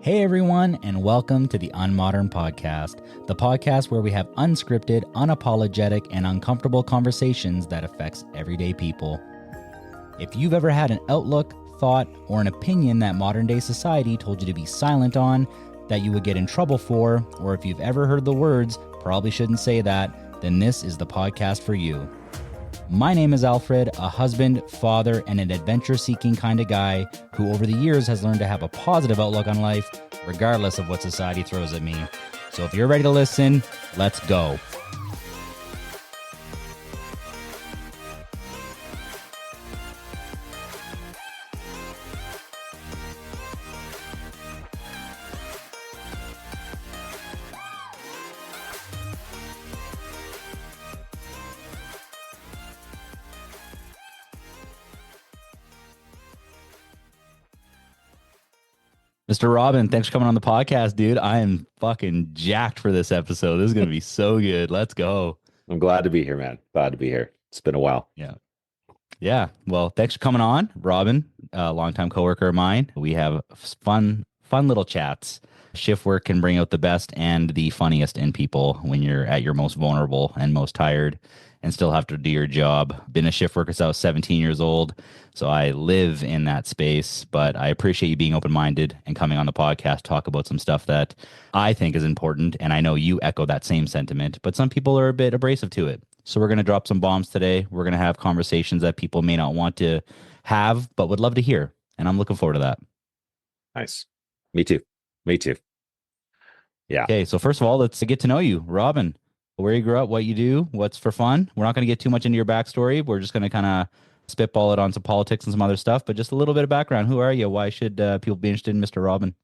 Hey everyone, and welcome to the Unmodern Podcast, the podcast where we have unscripted, unapologetic, and uncomfortable conversations that affects everyday people. If you've ever had an outlook, thought, or an opinion that modern day society told you to be silent on, that you would get in trouble for, or if you've ever heard the words, probably shouldn't say that, then this is the podcast for you. My name is Alfred, a husband, father, and an adventure-seeking kind of guy who over the years has learned to have a positive outlook on life, regardless of what society throws at me. So if you're ready to listen, let's go. Mr. Robin, thanks for coming on the podcast, dude. I am fucking jacked for this episode. This is going to be so good. Let's go. I'm glad to be here, man. Glad to be here. It's been a while. Yeah. Well, thanks for coming on, Robin, a longtime coworker of mine. We have fun little chats. Shift work can bring out the best and the funniest in people when you're at your most vulnerable and most tired and still have to do your job. Been a shift worker since I was 17 years old, so I live in that space, but I appreciate you being open-minded and coming on the podcast, talk about some stuff that I think is important, and I know you echo that same sentiment, but some people are a bit abrasive to it. So we're going to drop some bombs today. We're going to have conversations that people may not want to have, but would love to hear, and I'm looking forward to that. Nice. Me too. Yeah. Okay, so first of all, let's get to know you. Robin, where you grew up, what you do, what's for fun. We're not going to get too much into your backstory. We're just going to kind of spitball it on some politics and some other stuff, but just a little bit of background. Who are you? Why should people be interested in Mr. Robin?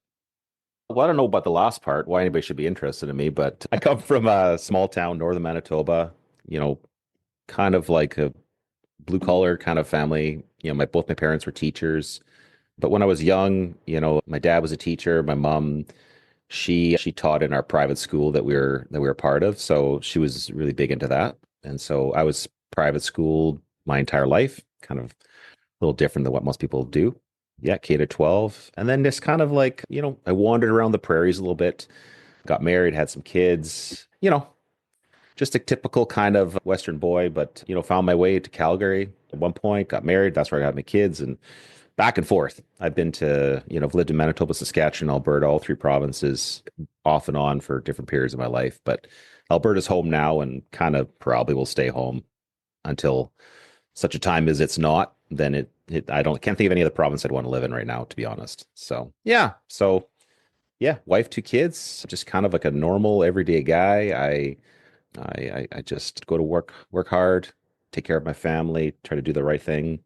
Well, I don't know about the last part, why anybody should be interested in me, but I come from a small town, northern Manitoba, kind of like a blue collar kind of family. Both my parents were teachers. But when I was young, my dad was a teacher. My mom, she taught in our private school that we were part of. So she was really big into that. And so I was private school my entire life, kind of a little different than what most people do. Yeah, K to 12. And then just kind of like, I wandered around the prairies a little bit, got married, had some kids, just a typical kind of Western boy, but, found my way to Calgary at one point, got married. That's where I got my kids and back and forth. I've been to, I've lived in Manitoba, Saskatchewan, Alberta, all three provinces off and on for different periods of my life. But Alberta's home now and kind of probably will stay home until such a time as it's not. Then can't think of any other province I'd want to live in right now, to be honest. So yeah. Wife, 2 kids, just kind of like a normal everyday guy. I just go to work hard, take care of my family, try to do the right thing.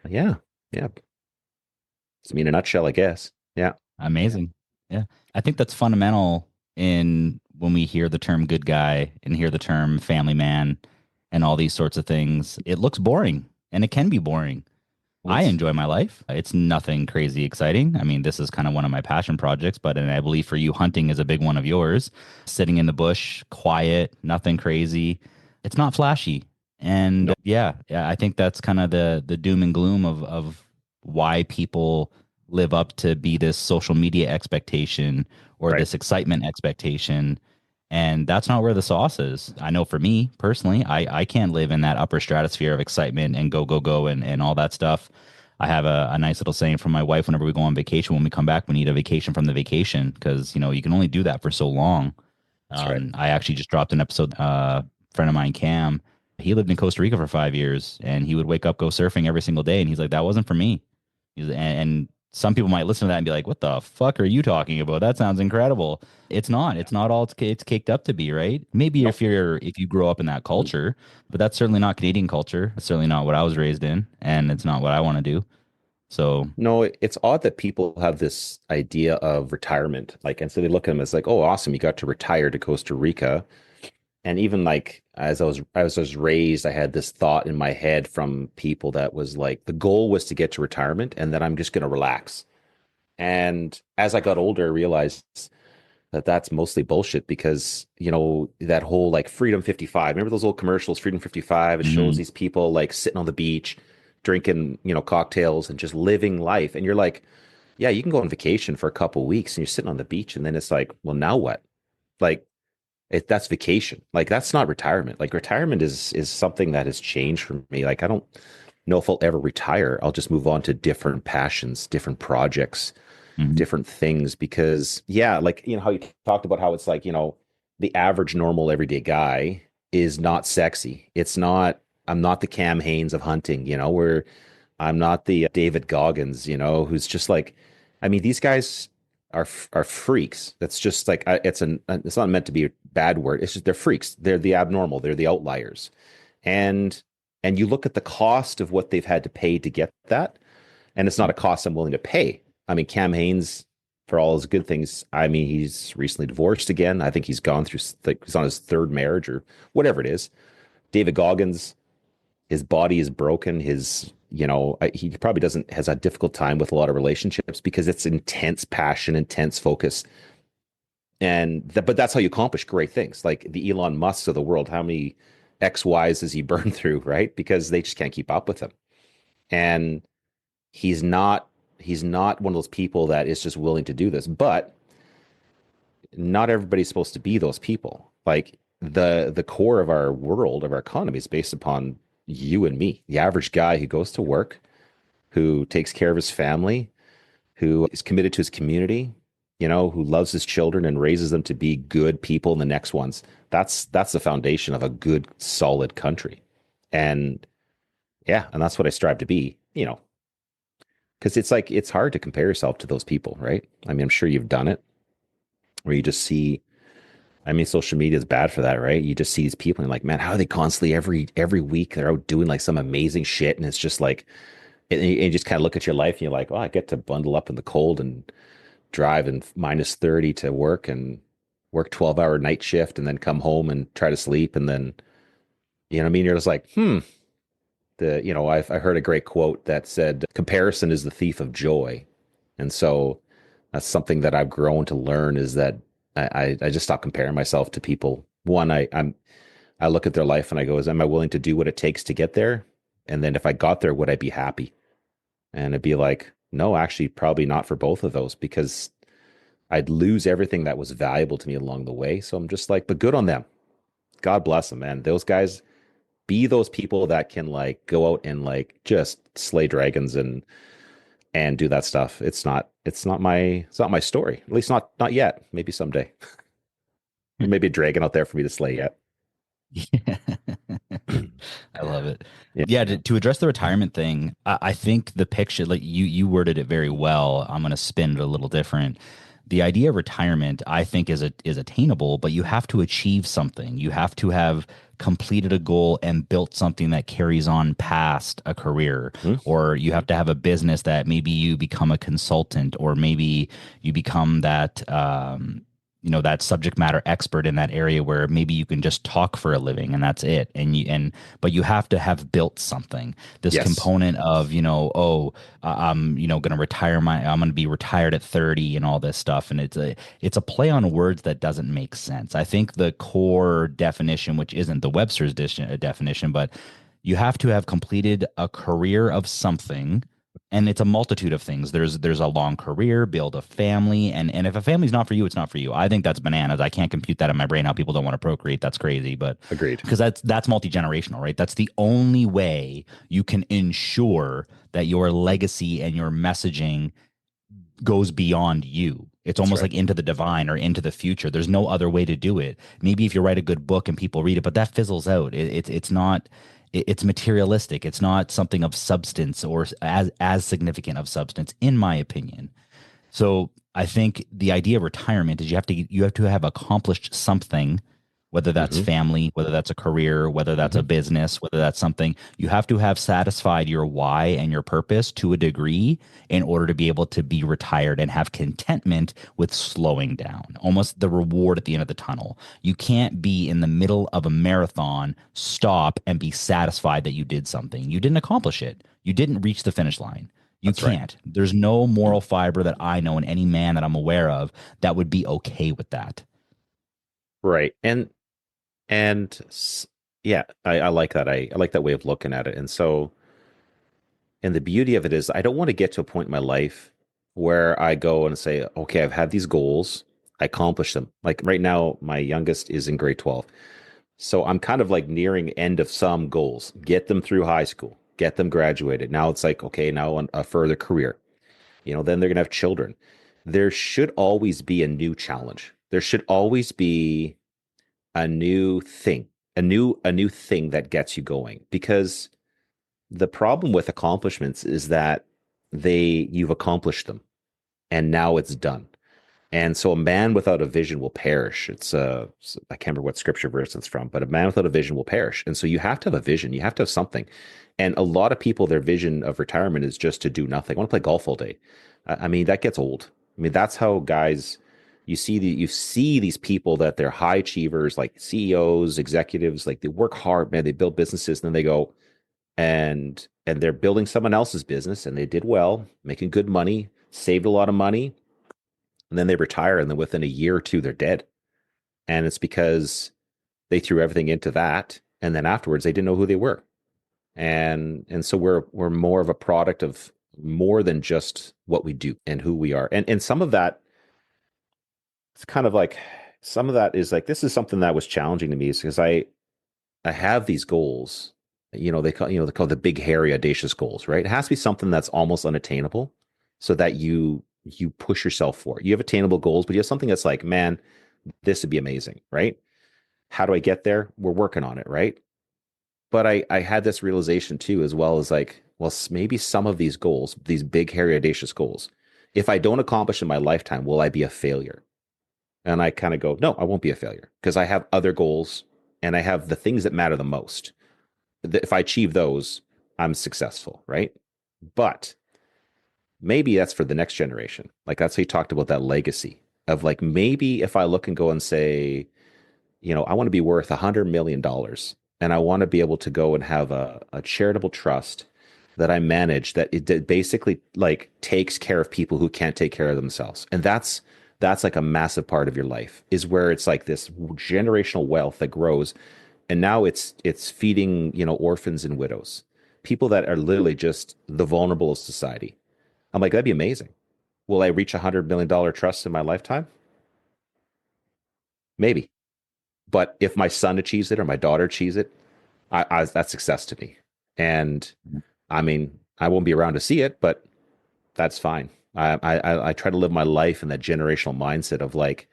Yeah. It's me in a nutshell, I guess. Yeah. Amazing. Yeah. I think that's fundamental in when we hear the term good guy and hear the term family man and all these sorts of things. It looks boring and it can be boring. I enjoy my life. It's nothing crazy exciting. I mean, this is kind of one of my passion projects, and I believe for you, hunting is a big one of yours. Sitting in the bush, quiet, nothing crazy. It's not flashy. And Nope. yeah, I think that's kind of the doom and gloom of why people live up to be this social media expectation or Right. this excitement expectation. And that's not where the sauce is. I know for me personally, I can't live in that upper stratosphere of excitement and go and all that stuff. I have a nice little saying from my wife whenever we go on vacation. When we come back, we need a vacation from the vacation because, you can only do that for so long. That's right. I actually just dropped an episode, friend of mine, Cam, he lived in Costa Rica for 5 years and he would wake up, go surfing every single day. And he's like, that wasn't for me. And some people might listen to that and be like, what the fuck are you talking about? That sounds incredible. It's not all it's caked up to be, right? Maybe Nope. if you grow up in that culture, but that's certainly not Canadian culture. It's certainly not what I was raised in, and it's not what I want to do. So No, it's odd that people have this idea of retirement. And so they look at them as like, oh, awesome, you got to retire to Costa Rica. And even like as I was raised, I had this thought in my head from people that was like the goal was to get to retirement and then I'm just going to relax. And as I got older, I realized that that's mostly bullshit because, that whole like Freedom 55, remember those old commercials, Freedom 55, it shows these people like sitting on the beach, drinking, cocktails and just living life. And you're like, yeah, you can go on vacation for a couple weeks and you're sitting on the beach and then it's like, well, now what? Like that's vacation. Like that's not retirement. Like retirement is something that has changed for me. Like I don't know if I'll ever retire. I'll just move on to different passions, different projects, Mhm. different things because yeah, like how you talked about how it's like, the average normal everyday guy is not sexy. It's not I'm not the Cam Hanes of hunting, where I'm not the David Goggins, who's just like I mean these guys are freaks. That's just like it's not meant to be a bad word. It's just they're freaks. They're the abnormal, they're the outliers. And you look at the cost of what they've had to pay to get that, and it's not a cost I'm willing to pay. I mean, Cam Hanes, for all his good things, I mean, he's recently divorced again. I think he's gone through, like, he's on his third marriage or whatever it is. David Goggins, his body is broken. He probably has a difficult time with a lot of relationships because it's intense passion, intense focus. But that's how you accomplish great things. Like the Elon Musks of the world, how many XYs has he burned through, right? Because they just can't keep up with him. And he's not he's not one of those people that is just willing to do this, but not everybody's supposed to be those people. Like the core of our world, of our economy is based upon you and me, the average guy who goes to work, who takes care of his family, who is committed to his community, who loves his children and raises them to be good people in the next ones. That's the foundation of a good, solid country. And yeah, and that's what I strive to be, because it's like it's hard to compare yourself to those people, right? I mean, I'm sure you've done it where you just see. I mean, social media is bad for that, right? You just see these people and you're like, man, how are they constantly every week they're out doing like some amazing shit, and it's just like, and you just kind of look at your life and you're like, oh, I get to bundle up in the cold and drive in -30 to work and work 12-hour night shift and then come home and try to sleep and then what I mean? You're just like, I heard a great quote that said, comparison is the thief of joy. And so that's something that I've grown to learn is that I just stop comparing myself to people. One, I look at their life and I go, am I willing to do what it takes to get there? And then if I got there, would I be happy? And it'd be like, no, actually, probably not for both of those because I'd lose everything that was valuable to me along the way. So I'm just like, but good on them. God bless them, man. Those guys be those people that can like go out and like just slay dragons and do that stuff. It's not my story. At least not yet. Maybe someday. Maybe a dragon out there for me to slay yet. Yeah. I love it. Yeah. Yeah, to address the retirement thing, I think the picture, like you worded it very well. I'm going to spin it a little different. The idea of retirement, I think, is attainable, but you have to achieve something. You have to have completed a goal and built something that carries on past a career, Mhm. or you have to have a business that maybe you become a consultant, or maybe you become that subject matter expert in that area where maybe you can just talk for a living and that's it. But you have to have built something. This Yes, component of, I'm going to be retired at 30 and all this stuff. And it's a play on words that doesn't make sense. I think the core definition, which isn't the Webster's definition, but you have to have completed a career of something, and it's a multitude of things. There's a long career, build a family, and if a family's not for you, it's not for you. I think that's bananas. I can't compute that in my brain how people don't want to procreate. That's crazy, but agreed. because that's multi-generational, right? That's the only way you can ensure that your legacy and your messaging goes beyond you. It's That's almost right. like into the divine or into the future. There's no other way to do it. Maybe if you write a good book and people read it, but that fizzles out. It's not. It's materialistic. It's not something of substance or as significant of substance, in my opinion. So I think the idea of retirement is you have to have accomplished something, whether that's Hmm. family, whether that's a career, whether that's a Hmm. business, whether that's something. You have to have satisfied your why and your purpose to a degree in order to be able to be retired and have contentment with slowing down, almost the reward at the end of the tunnel. You can't be in the middle of a marathon, stop and be satisfied that you did something. You didn't accomplish it. You didn't reach the finish line. You That's right. can't. There's no moral fiber that I know in any man that I'm aware of that would be okay with that. Right. And yeah, I like that. I like that way of looking at it. And so, and the beauty of it is I don't want to get to a point in my life. where I go and say, okay, I've had these goals, I accomplished them. Like right now, my youngest is in grade 12. So I'm kind of like nearing end of some goals. Get them through high school, get them graduated. Now it's like, okay, now on a further career. Then they're gonna have children. There should always be a new challenge. There should always be a new thing, a new thing that gets you going. Because the problem with accomplishments is that you've accomplished them and now it's done. And so a man without a vision will perish. I can't remember what scripture verse it's from, but a man without a vision will perish. And so you have to have a vision. You have to have something. And a lot of people, their vision of retirement is just to do nothing. I want to play golf all day. I mean, that gets old. I mean, that's how guys, you see these people that they're high achievers, like CEOs, executives, like they work hard, man, they build businesses, and then they go and they're building someone else's business and they did well, making good money, saved a lot of money, and then they retire, and then within a year or two they're dead. And it's because they threw everything into that, and then afterwards they didn't know who they were. And so we're more of a product of more than just what we do and who we are. And some of that, it's kind of like, some of that is like, this is something that was challenging to me, is because I have these goals. They call the big, hairy, audacious goals, right? It has to be something that's almost unattainable, so that you push yourself for it. You have attainable goals, but you have something that's like, man, this would be amazing, right? How do I get there? We're working on it, right? But I had this realization too, as well, as like, well, maybe some of these goals, these big, hairy, audacious goals, if I don't accomplish in my lifetime, will I be a failure? And I kind of go, no, I won't be a failure, because I have other goals and I have the things that matter the most. If I achieve those, I'm successful, right? But maybe that's for the next generation. Like, that's how you talked about that legacy of, like, maybe if I look and go and say, I want to be worth $100 million, and I want to be able to go and have a charitable trust that I manage, that it basically like takes care of people who can't take care of themselves. And that's like a massive part of your life, is where it's like this generational wealth that grows. And now it's feeding, orphans and widows, people that are literally just the vulnerable of society. I'm like, that'd be amazing. Will I reach $100 million trust in my lifetime? Maybe. But if my son achieves it or my daughter achieves it, that's success to me. And I mean, I won't be around to see it, but that's fine. I try to live my life in that generational mindset of like,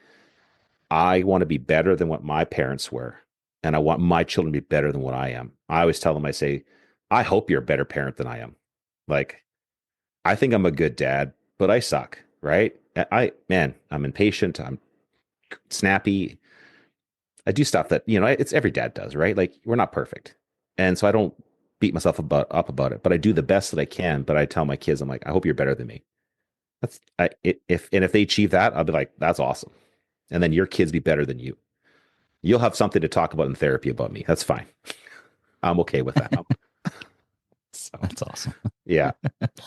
I want to be better than what my parents were, and I want my children to be better than what I am. I always tell them, I say, I hope you're a better parent than I am. Like, I think I'm a good dad, but I suck, right? Man, I'm impatient. I'm snappy. I do stuff that, it's every dad does, right? Like, we're not perfect. And so I don't beat myself up about it, but I do the best that I can. But I tell my kids, I'm like, I hope you're better than me. If they achieve that, I'll be like, that's awesome. And then your kids be better than you. You'll have something to talk about in therapy about me. That's fine. I'm okay with that. So, That's awesome. yeah.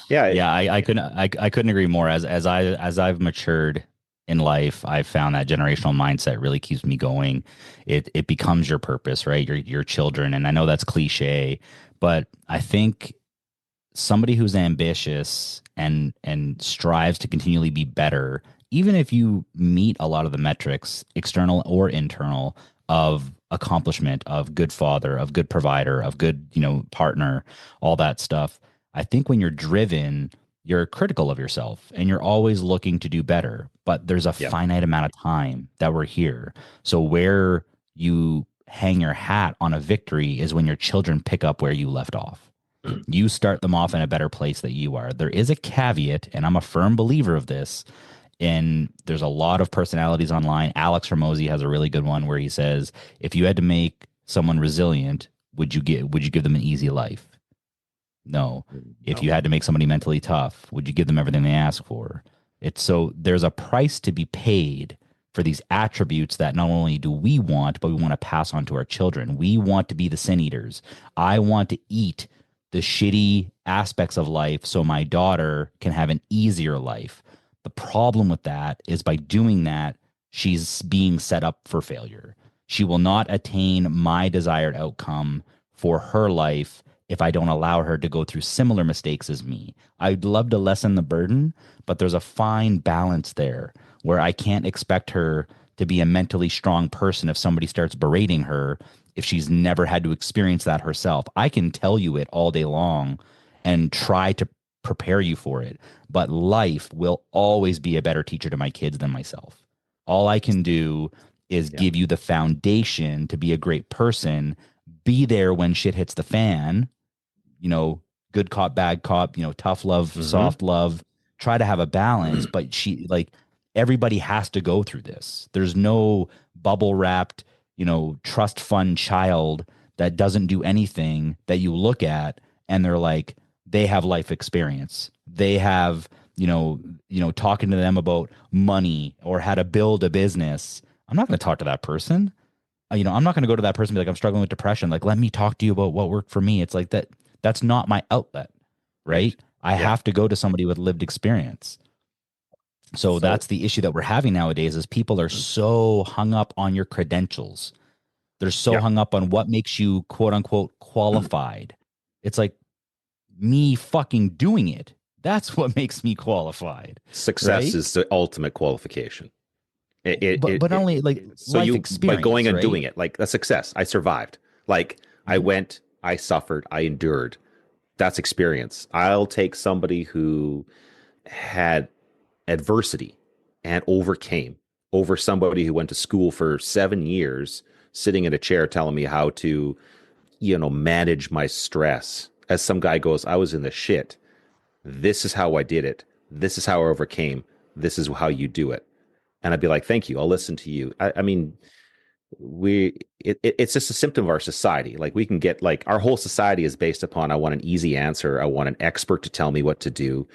Yeah. Yeah, I couldn't agree more. As I've matured in life, I've found that generational mindset really keeps me going. It becomes your purpose, right? Your children. And I know that's cliche, but I think somebody who's ambitious and strives to continually be better, even if you meet a lot of the metrics, external or internal, of accomplishment, of good father, of good provider, of good, partner, all that stuff. I think when you're driven, you're critical of yourself and you're always looking to do better, but there's a Yeah. finite amount of time that we're here. So where you hang your hat on a victory is when your children pick up where you left off. You start them off in a better place that you are. There is a caveat, and I'm a firm believer of this. And there's a lot of personalities online. Alex Ramosi has a really good one where he says, if you had to make someone resilient, would you give them an easy life? No. If No. you had to make somebody mentally tough, would you give them everything they ask for? It's so there's a price to be paid for these attributes that not only do we want, but we want to pass on to our children. We want to be the sin eaters. I want to eat the shitty aspects of life so my daughter can have an easier life. The problem with that is by doing that, she's being set up for failure. She will not attain my desired outcome for her life if I don't allow her to go through similar mistakes as me. I'd love to lessen the burden, but there's a fine balance there where I can't expect her to be a mentally strong person if somebody starts berating her if she's never had to experience that herself. I can tell you it all day long and try to prepare you for it, but life will always be a better teacher to my kids than myself. All I can do is Yeah. give you the foundation to be a great person, be there when shit hits the fan, you know, good cop, bad cop, you know, tough love, Mm-hmm. soft love, try to have a balance. But she, like, everybody has to go through this. There's no bubble wrapped, you know, trust fund child that doesn't do anything that you look at and they're like, they have life experience. They have, talking to them about money or how to build a business. I'm not going to talk to that person. I'm not going to go to that person and be like, I'm struggling with depression. Like, let me talk to you about what worked for me. It's like that. That's not my outlet, Right. right? I Yeah. have to go to somebody with lived experience. So So that's the issue that we're having nowadays is people are so hung up on your credentials. They're so yeah, hung up on what makes you quote unquote qualified. It's like me fucking doing it. That's what makes me qualified, success right? is the ultimate qualification. But only like So life you, by going experience, and right? doing it, like a success. I survived. Like I Mhm. went, I suffered, I endured. That's experience. I'll take somebody who had adversity and overcame over somebody who went to school for 7 years, sitting in a chair telling me how to, manage my stress. As some guy goes, I was in the shit. This is how I did it. This is how I overcame. This is how you do it. And I'd be like, thank you. I'll listen to you. I mean, it's just a symptom of our society. Like we can get like our whole society is based upon I want an easy answer. I want an expert to tell me what to do.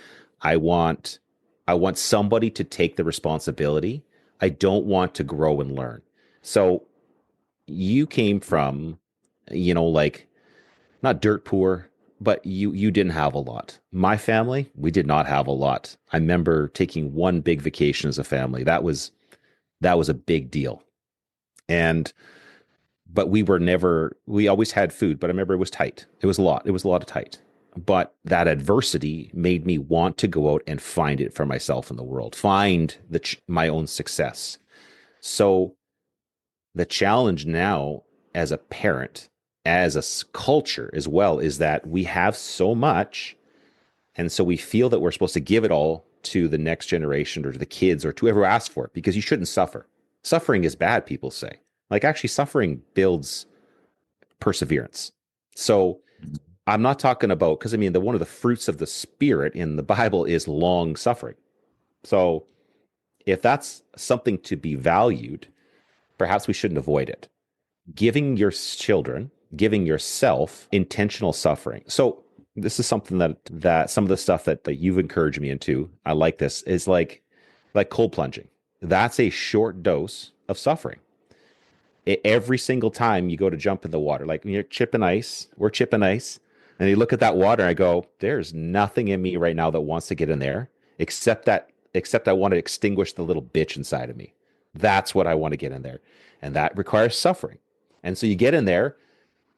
I want I want somebody to take the responsibility. I don't want to grow and learn. So you came from, like not dirt poor, but you didn't have a lot. My family, we did not have a lot. I remember taking one big vacation as a family. That was a big deal. And but we always had food, but I remember it was tight. It was a lot of tight. But that adversity made me want to go out and find it for myself in the world, find my own success. So the challenge now as a parent, as a culture as well, is that we have so much. And so we feel that we're supposed to give it all to the next generation or to the kids or to whoever asks for it because you shouldn't suffer. Suffering is bad, people say. Like actually, suffering builds perseverance. So I'm not talking about, because I mean, one of the fruits of the spirit in the Bible is long suffering. So if that's something to be valued, perhaps we shouldn't avoid it. Giving your children, giving yourself intentional suffering. So this is something that some of the stuff that you've encouraged me into, I like this, is like cold plunging. That's a short dose of suffering. Every single time you go to jump in the water, like when you're chipping ice, we're chipping ice, and you look at that water and I go, there's nothing in me right now that wants to get in there except I want to extinguish the little bitch inside of me. That's what I want to get in there. And that requires suffering. And so you get in there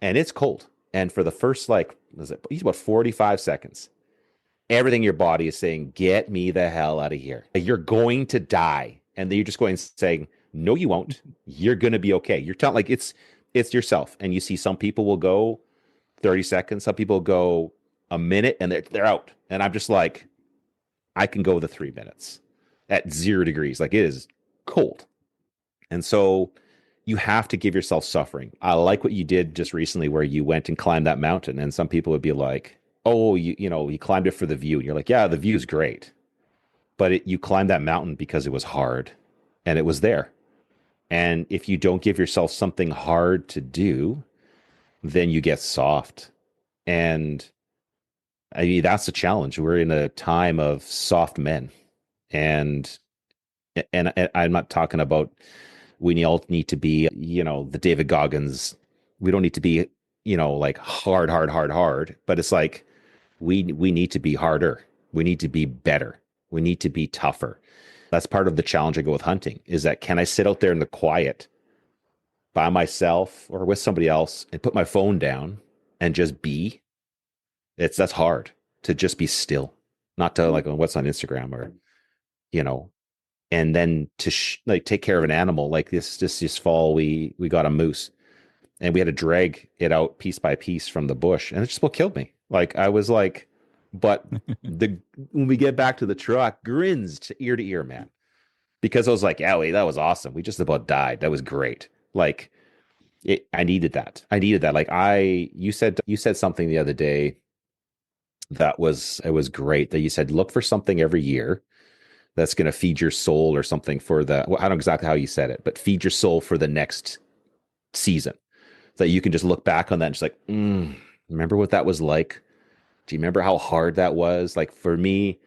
and it's cold. And for the first about 45 seconds, everything in your body is saying, get me the hell out of here. You're going to die. And then you're just going saying, no, you won't. You're going to be okay. You're telling like it's yourself. And you see some people will go 30 seconds. Some people go a minute and they're out. And I'm just like, I can go the 3 minutes at 0 degrees. Like it is cold. And so you have to give yourself suffering. I like what you did just recently where you went and climbed that mountain. And some people would be like, oh, you climbed it for the view. And you're like, yeah, the view is great. But you climbed that mountain because it was hard and it was there. And if you don't give yourself something hard to do, then you get soft. And I mean, that's the challenge. We're in a time of soft men. And and I'm not talking about we all need to be, the David Goggins. We don't need to be, like hard, hard, hard, hard. But it's like we need to be harder. We need to be better. We need to be tougher. That's part of the challenge I go with hunting is that can I sit out there in the quiet by myself or with somebody else and put my phone down and just be? That's hard to just be still, not to like what's on Instagram or, you know, and then to like take care of an animal like this fall we got a moose and we had to drag it out piece by piece from the bush and it just what killed me. Like I was like, but the when we get back to the truck, grins to ear, man, because I was like, Ellie, that was awesome. We just about died. That was great. Like I needed that. I needed that. Like you said something the other day that was it was great that you said look for something every year that's going to feed your soul or something for the well, I don't know exactly how you said it, but feed your soul for the next season. That you can just look back on that and just like, remember what that was like? Do you remember how hard that was? Like for me,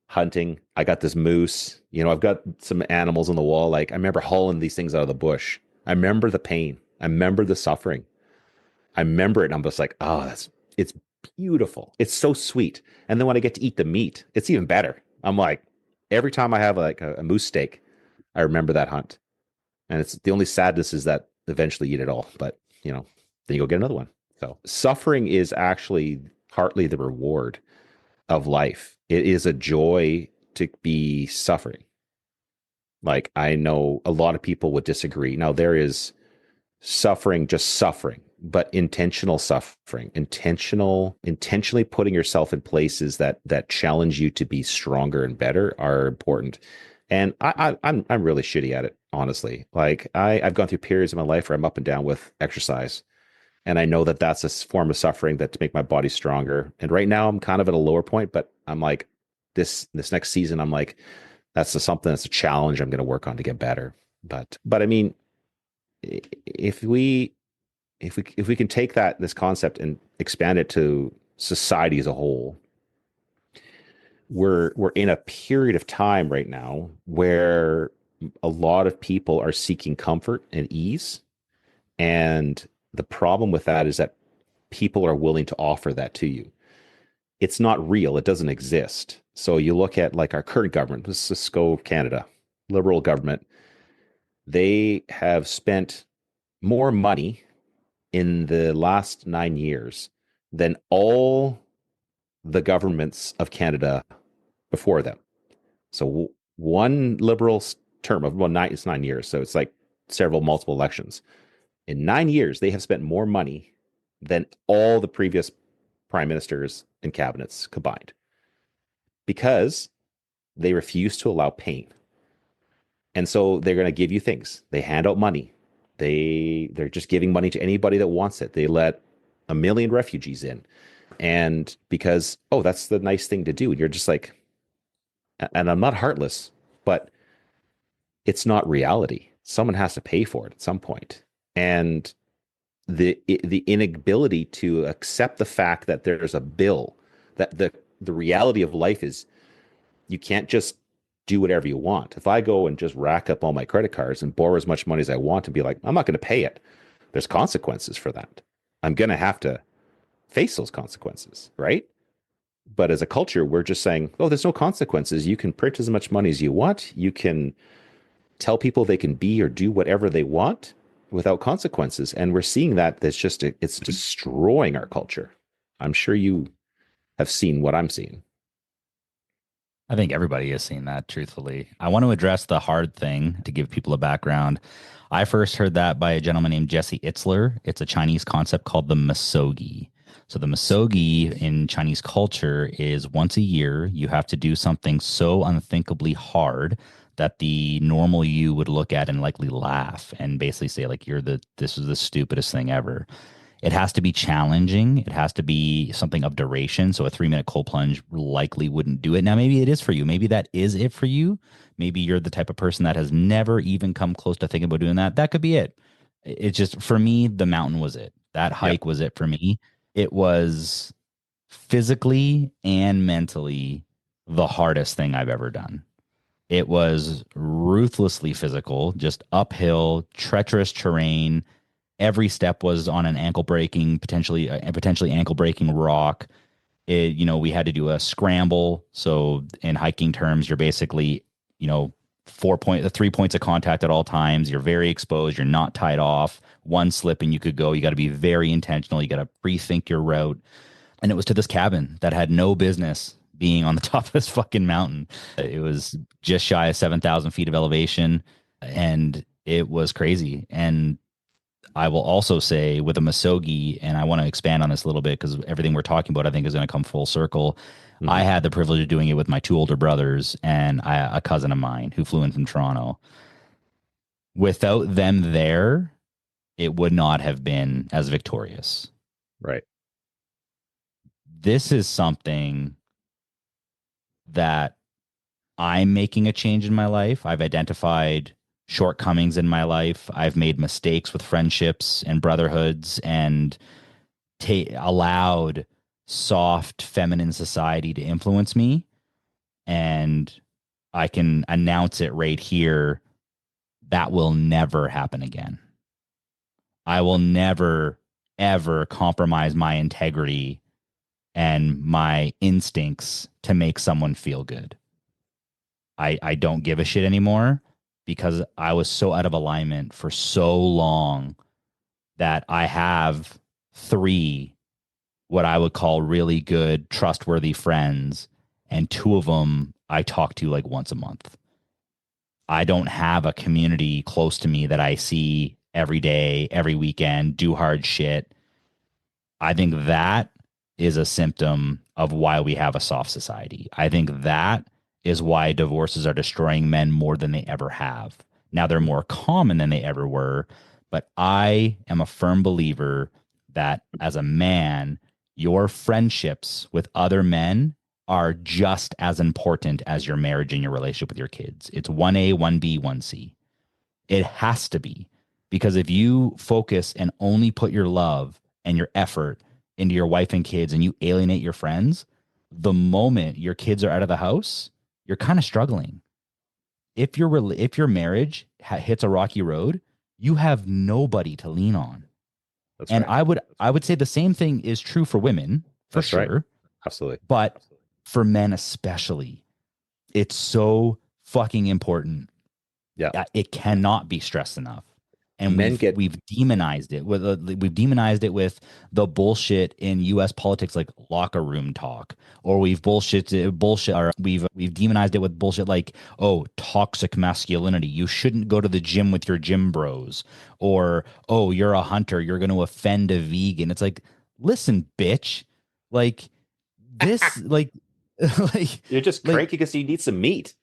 hunting, I got this moose, I've got some animals on the wall. Like I remember hauling these things out of the bush. I remember the pain. I remember the suffering. I remember it. And I'm just like, oh, it's beautiful. It's so sweet. And then when I get to eat the meat, it's even better. I'm like, every time I have like a moose steak, I remember that hunt. And it's the only sadness is that eventually you eat it all, but then you go get another one. So suffering is actually partly the reward of life. It is a joy to be suffering. Like I know a lot of people would disagree. Now there is suffering, just suffering, but intentional suffering, intentionally putting yourself in places that challenge you to be stronger and better are important. And I'm really shitty at it, honestly. Like I've gone through periods of my life where I'm up and down with exercise, and I know that that's a form of suffering that to make my body stronger. And right now I'm kind of at a lower point, but I'm like this next season, I'm like something that's a challenge I'm going to work on to get better. But I mean, if we can take this concept and expand it to society as a whole, we're in a period of time right now where a lot of people are seeking comfort and ease. And the problem with that is that people are willing to offer that to you. It's not real. It doesn't exist. So you look at like our current government, this is Canada, Liberal government, they have spent more money in the last 9 years than all the governments of Canada before them. So one Liberal term of it's 9 years. So it's like multiple elections. In 9 years, they have spent more money than all the previous prime ministers and cabinets combined because they refuse to allow pain. And so they're going to give you things. They hand out money. They're just giving money to anybody that wants it. They let 1 million refugees in. And because, that's the nice thing to do. And you're just like, and I'm not heartless, but it's not reality. Someone has to pay for it at some point. And the inability to accept the fact that there's a bill, that the reality of life is you can't just do whatever you want. If I go and just rack up all my credit cards and borrow as much money as I want and be like, I'm not going to pay it, there's consequences for that. I'm going to have to face those consequences, right? But as a culture, we're just saying, there's no consequences. You can print as much money as you want. You can tell people they can be or do whatever they want without consequences. And we're seeing that it's destroying our culture. I'm sure you have seen what I'm seeing. I think everybody has seen that, truthfully. I want to address the hard thing to give people a background. I first heard that by a gentleman named Jesse Itzler. It's a Chinese concept called the misogi. So the misogi in Chinese culture is once a year, you have to do something so unthinkably hard that the normal you would look at and likely laugh and basically say like, this is the stupidest thing ever. It has to be challenging. It has to be something of duration. So a 3-minute cold plunge likely wouldn't do it. Now, maybe it is for you. Maybe that is it for you. Maybe you're the type of person that has never even come close to thinking about doing that. That could be it. It's just, for me, the mountain was it. That hike was it for me. It was physically and mentally the hardest thing I've ever done. It was ruthlessly physical, just uphill, treacherous terrain. Every step was on an potentially ankle breaking rock. We had to do a scramble. So in hiking terms, you're basically, 3 points of contact at all times. You're very exposed. You're not tied off. One slip and you could go. You got to be very intentional. You got to pre-think your route. And it was to this cabin that had no business being on the top of this fucking mountain. It was just shy of 7,000 feet of elevation, and it was crazy. And I will also say with a Masogi, and I want to expand on this a little bit because everything we're talking about, I think, is going to come full circle. I Hmm. had the privilege of doing it with my two older brothers and a cousin of mine who flew in from Toronto. Without them there, it would not have been as victorious. Right. This is something that I'm making a change in my life. I've identified shortcomings in my life. I've made mistakes with friendships and brotherhoods and allowed soft feminine society to influence me. And I can announce it right here. That will never happen again. I will never, ever compromise my integrity and my instincts to make someone feel good. I don't give a shit anymore because I was so out of alignment for so long that I have three what I would call really good, trustworthy friends, and two of them I talk to like once a month. I don't have a community close to me that I see every day, every weekend, do hard shit. I think that is a symptom of why we have a soft society. I think that is why divorces are destroying men more than they ever have. Now they're more common than they ever were, but I am a firm believer that as a man, your friendships with other men are just as important as your marriage and your relationship with your kids. It's 1A, 1B, 1C. It has to be because if you focus and only put your love and your effort into your wife and kids and you alienate your friends, the moment your kids are out of the house, you're kind of struggling. If your marriage hits a rocky road, you have nobody to lean on. That's And right. I would say the same thing is true for women for That's right. sure, Absolutely. but for men especially, it's so fucking important. Yeah. It cannot be stressed enough. And Men we've get, we've demonized it with the bullshit in U.S. politics, like locker room talk, or we've demonized it with bullshit like, oh, toxic masculinity. You shouldn't go to the gym with your gym bros, or oh, you're a hunter, you're going to offend a vegan. It's like, listen, bitch, like this, like you're just like cranky because you need some meat.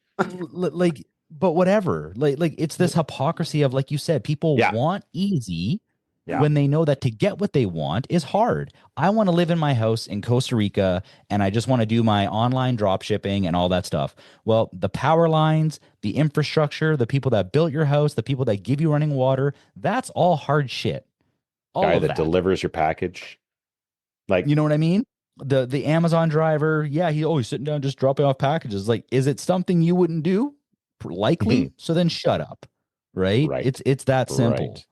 like but whatever, like it's this hypocrisy of, like you said, people Yeah. want easy Yeah. when they know that to get what they want is hard. I want to live in my house in Costa Rica and I just want to do my online drop shipping and all that stuff. Well, the power lines, the infrastructure, the people that built your house, the people that give you running water, that's all hard shit. All Guy of that that. delivers your package. Like, You know what I mean? The Amazon driver, yeah, he's sitting down just dropping off packages. Like, is it something you wouldn't do? Likely. So then shut up. Right? right. It's that simple. Right.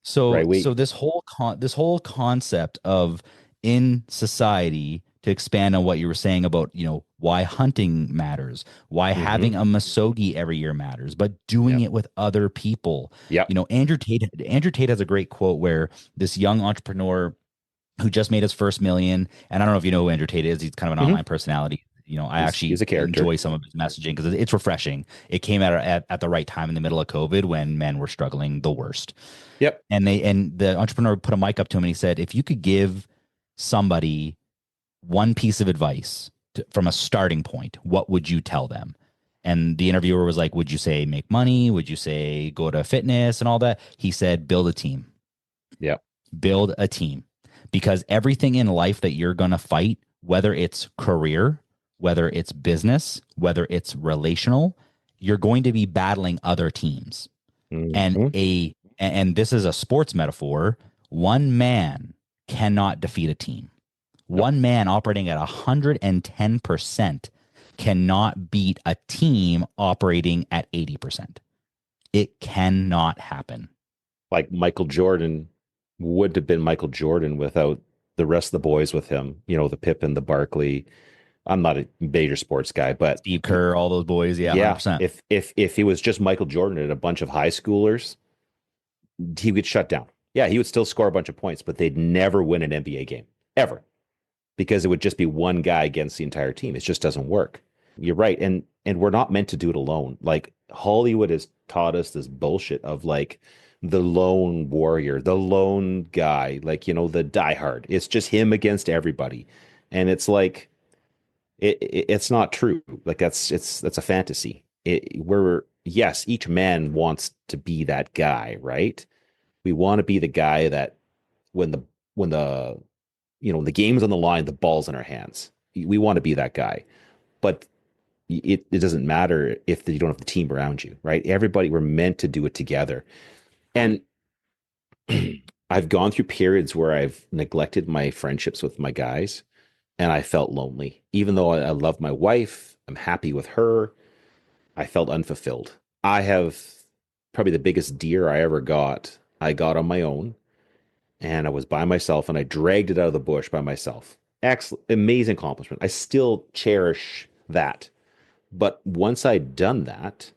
So Right. so this whole concept of in society, to expand on what you were saying about, why hunting matters, why Hmm. having a masogi every year matters, but doing Yep. it with other people. Yep. Andrew Tate has a great quote where this young entrepreneur who just made his first million. And I don't know if you know who Andrew Tate is. He's kind of an Hmm. online personality. I He's actually a character. enjoy some of his messaging because it's refreshing. It came at the right time in the middle of COVID when men were struggling the worst. Yep. And the entrepreneur put a mic up to him and he said, if you could give somebody one piece of advice from a starting point, what would you tell them? And the interviewer was like, would you say make money? Would you say go to fitness and all that? He said, build a team. Yep. Build a team, because everything in life that you're going to fight, whether it's career, whether it's business, whether it's relational, you're going to be battling other teams. And Hmm. this is a sports metaphor. One man cannot defeat a team. Nope. One man operating at 110% cannot beat a team operating at 80%. It cannot happen. Like Michael Jordan would have been Michael Jordan without the rest of the boys with him. The Pippen, the Barkley. I'm not a major sports guy, but Steve Kerr, all those boys. Yeah, yeah, 100%. if he was just Michael Jordan and a bunch of high schoolers, he would shut down. Yeah, he would still score a bunch of points, but they'd never win an NBA game ever. because it would just be one guy against the entire team. It just doesn't work. You're right. And we're not meant to do it alone. Like Hollywood has taught us this bullshit of like the lone warrior, the lone guy, like, the diehard. It's just him against everybody. And it's like it's not true. Like that's a fantasy. Yes, each man wants to be that guy, right? We want to be the guy that when the the game's on the line, the ball's in our hands. We want to be that guy. But it doesn't matter if you don't have the team around you, right? Everybody, we're meant to do it together. And I've gone through periods where I've neglected my friendships with my guys and I felt lonely. Even though I love my wife, I'm happy with her, I felt unfulfilled. I have probably the biggest deer I got on my own, and I was by myself and I dragged it out of the bush by myself. Excellent, amazing accomplishment. I still cherish that. But once I'd done that,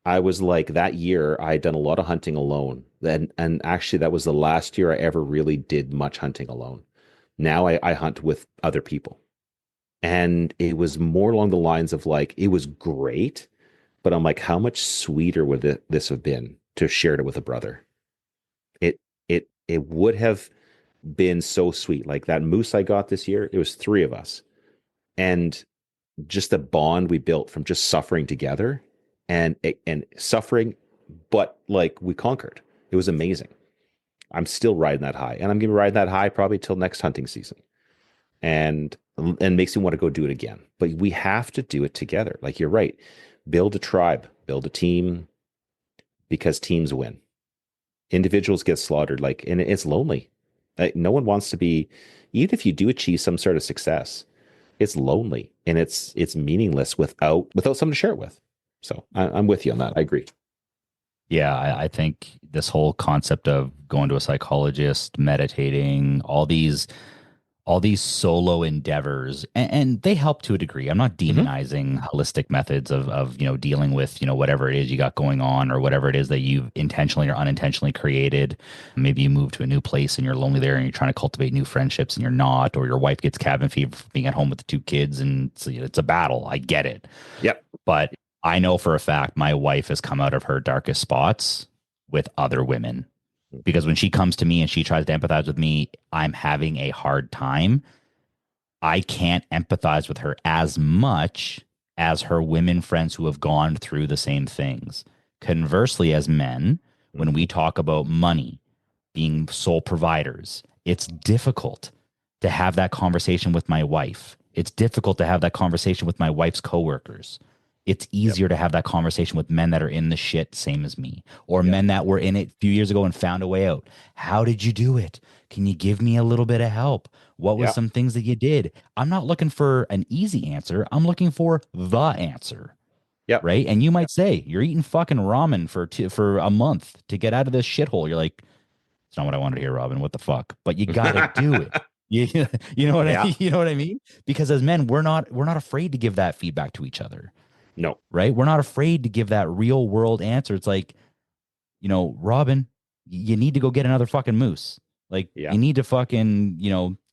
I was like that year I had done a lot of hunting alone. And actually that was the last year I ever really did much hunting alone. Now I hunt with other people. And it was more along the lines of like, it was great, but I'm like, how much sweeter would this have been to have shared it with a brother? It would have been so sweet. Like that moose I got this year, it was three of us. And just the bond we built from just suffering together and suffering, but like we conquered. It was amazing. I'm still riding that high, and I'm going to ride that high probably till next hunting season. And makes me want to go do it again. But we have to do it together. Like you're right. Build a tribe, build a team, because teams win. Individuals get slaughtered, like, and it's lonely. Like, no one wants to be, even if you do achieve some sort of success, it's lonely and it's meaningless without someone to share it with. So I'm with you on that. I agree. Yeah, I think this whole concept of going to a psychologist, meditating, all these solo endeavors, and they help to a degree. I'm not demonizing holistic methods of dealing with whatever it is you got going on or whatever it is that you've intentionally or unintentionally created. Maybe you move to a new place and you're lonely there and you're trying to cultivate new friendships and you're not, or your wife gets cabin fever for being at home with the two kids and it's a battle. I get it. Yep. But I know for a fact my wife has come out of her darkest spots with other women. Because when she comes to me and she tries to empathize with me, I'm having a hard time. I can't empathize with her as much as her women friends who have gone through the same things. Conversely, as men, when we talk about money, being sole providers, it's difficult to have that conversation with my wife. It's difficult to have that conversation with my wife's coworkers. It's easier to have that conversation with men that are in the shit, same as me, or men that were in it a few years ago and found a way out. How did you do it? Can you give me a little bit of help? What was some things that you did? I'm not looking for an easy answer. I'm looking for the answer. Yeah. Right. And you might say you're eating fucking ramen for a month to get out of this shithole. You're like, it's not what I wanted to hear, Robin. What the fuck? But you gotta do it. You know what you know what I mean? Because as men, we're not afraid to give that feedback to each other. No. Right? We're not afraid to give that real world answer. It's like, Robin, you need to go get another fucking moose. Like, you need to fucking,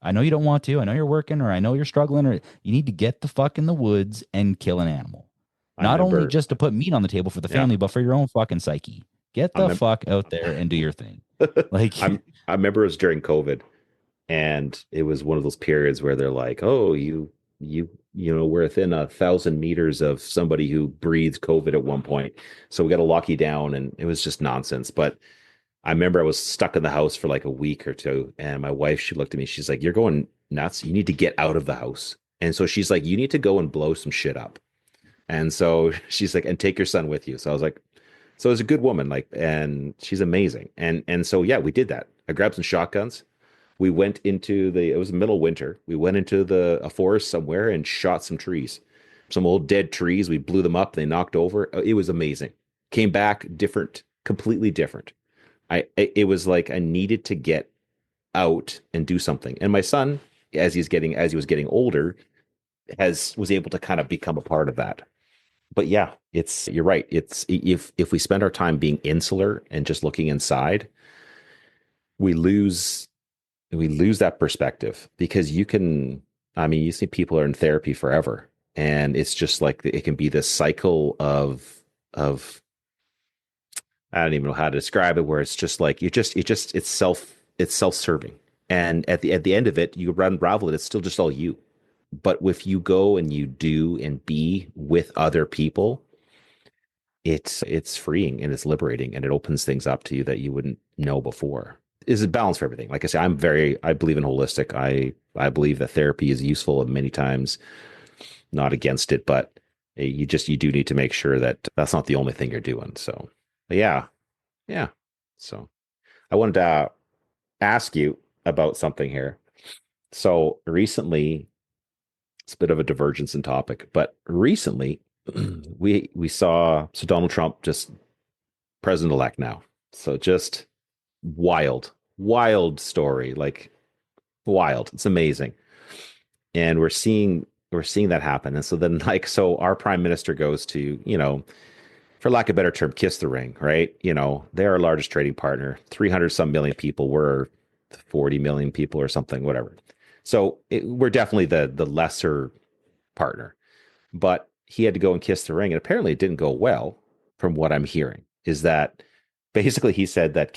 I know you don't want to. I know you're working, or I know you're struggling, or you need to get the fuck in the woods and kill an animal. Not only just to put meat on the table for the family, but for your own fucking psyche. Get the fuck out there and do your thing. Like, I remember it was during COVID, and it was one of those periods where they're like, oh, we're within 1,000 meters of somebody who breathed COVID at one point. So we got to lock you down. And it was just nonsense. But I remember I was stuck in the house for like a week or two. And my wife, she looked at me, she's like, you're going nuts. You need to get out of the house. And so she's like, you need to go and blow some shit up. And so she's like, and take your son with you. So I was like, so it's a good woman, like, and she's amazing. And so, yeah, we did that. I grabbed some shotguns. We went into it was the middle of winter. We went into a forest somewhere and shot some trees, some old dead trees. We blew them up. They knocked over. It was amazing. Came back different, completely different. It was like I needed to get out and do something. And my son, as he was getting older, was able to kind of become a part of that. But yeah, you're right. It's if we spend our time being insular and just looking inside, we lose we lose that perspective because I mean, you see people are in therapy forever, and it's just like it can be this cycle of I don't even know how to describe it, where it's just like it's self-serving. And at the end of it, you unravel it, it's still just all you. But if you go and you do and be with other people, it's freeing and it's liberating and it opens things up to you that you wouldn't know before. Is a balance for everything. Like I say, I believe in holistic. I believe that therapy is useful and many times not against it, but you do need to make sure that that's not the only thing you're doing. So yeah, yeah. So I wanted to ask you about something here. So recently, it's a bit of a divergence in topic, but recently we saw Donald Trump, just president-elect now. So just wild story, like wild. It's amazing. And we're seeing that happen. And so then so our prime minister goes to, for lack of a better term, kiss the ring, right? They're our largest trading partner, 300 some million people. We're 40 million people or something, whatever. So we're definitely the lesser partner. But he had to go and kiss the ring. And apparently it didn't go well, from what I'm hearing, is that basically he said that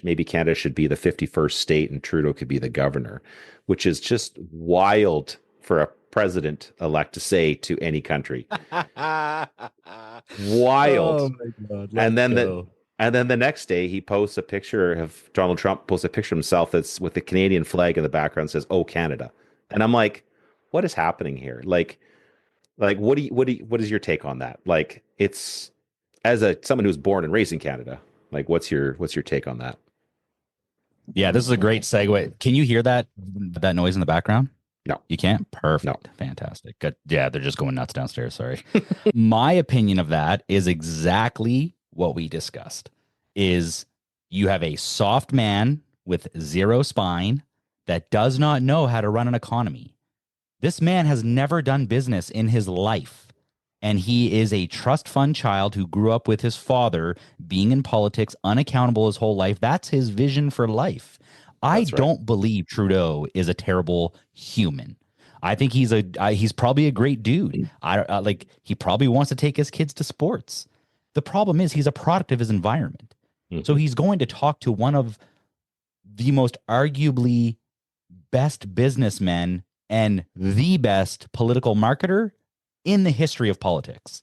maybe Canada should be the 51st state and Trudeau could be the governor, which is just wild for a president elect to say to any country. Wild. Oh my God. And then go. and then the next day Donald Trump posts a picture of himself that's with the Canadian flag in the background, says, "Oh, Canada." And I'm like, what is happening here? Like what is your take on that? Like, it's as someone who's born and raised in Canada, like what's your take on that? Yeah, this is a great segue. Can you hear that noise in the background? No. You can't? Perfect. No. Fantastic. Good. Yeah, they're just going nuts downstairs. Sorry. My opinion of that is exactly what we discussed. Is you have a soft man with zero spine that does not know how to run an economy. This man has never done business in his life. And he is a trust fund child who grew up with his father being in politics, unaccountable his whole life. That's his vision for life. I That's right. don't believe Trudeau is a terrible human. I think he's probably a great dude. He probably wants to take his kids to sports. The problem is he's a product of his environment. Mhm. So he's going to talk to one of the most arguably best businessmen and the best political marketer in the history of politics.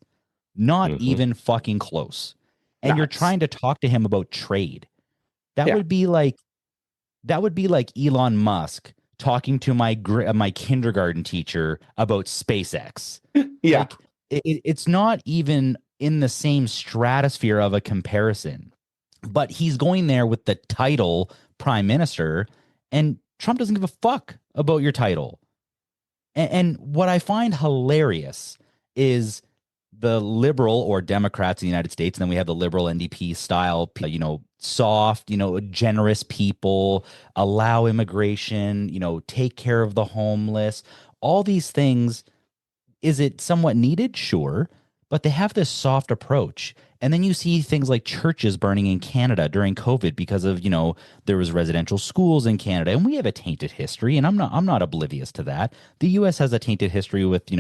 Not even fucking close. And you're trying to talk to him about trade. That would be like Elon Musk talking to my kindergarten teacher about SpaceX. Yeah. Like, it's not even in the same stratosphere of a comparison. But he's going there with the title prime minister, and Trump doesn't give a fuck about your title. And what I find hilarious is the liberal or Democrats in the United States, and then we have the liberal NDP style, soft, generous people, allow immigration, take care of the homeless, all these things. Is it somewhat needed? Sure. But they have this soft approach. And then you see things like churches burning in Canada during COVID because of, there was residential schools in Canada, and we have a tainted history. And I'm not oblivious to that. The US has a tainted history with,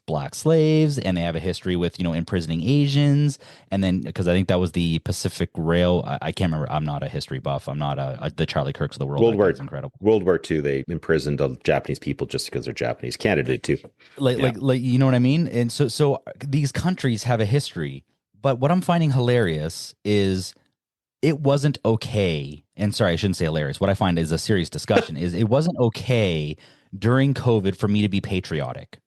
black slaves, and they have a history with, imprisoning Asians. And then, because I think that was the Pacific Rail. I can't remember. I'm not a history buff. I'm not the Charlie Kirks of the world. Incredible. World War II, they imprisoned the Japanese people just because they're Japanese. Canada did too. Like, you know what I mean? And so these countries have a history. But what I'm finding hilarious is it wasn't okay. And sorry, I shouldn't say hilarious. What I find is a serious discussion is it wasn't okay during COVID for me to be patriotic.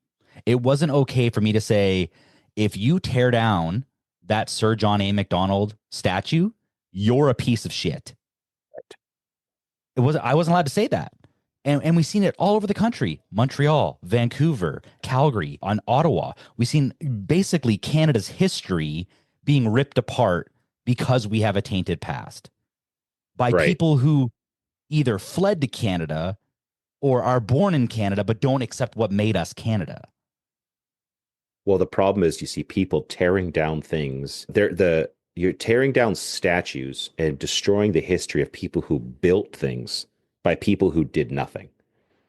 It wasn't okay for me to say, if you tear down that Sir John A. Macdonald statue, you're a piece of shit. I wasn't allowed to say that. And we've seen it all over the country. Montreal, Vancouver, Calgary, on Ottawa. We've seen basically Canada's history being ripped apart because we have a tainted past by people who either fled to Canada or are born in Canada but don't accept what made us Canada. Well, the problem is you see people tearing down things. You're tearing down statues and destroying the history of people who built things by people who did nothing.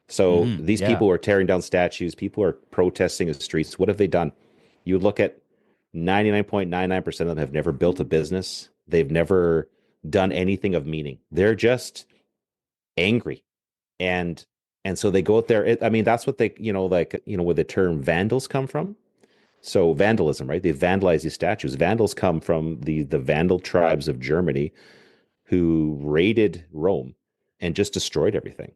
So these Yeah. people are tearing down statues. People are protesting in the streets. What have they done? You look at 99.99% of them have never built a business. They've never done anything of meaning. They're just angry. And so they go out there. I mean, that's what they, where the term vandals come from. So vandalism, right? They vandalize these statues. Vandals come from the Vandal tribes of Germany who raided Rome and just destroyed everything.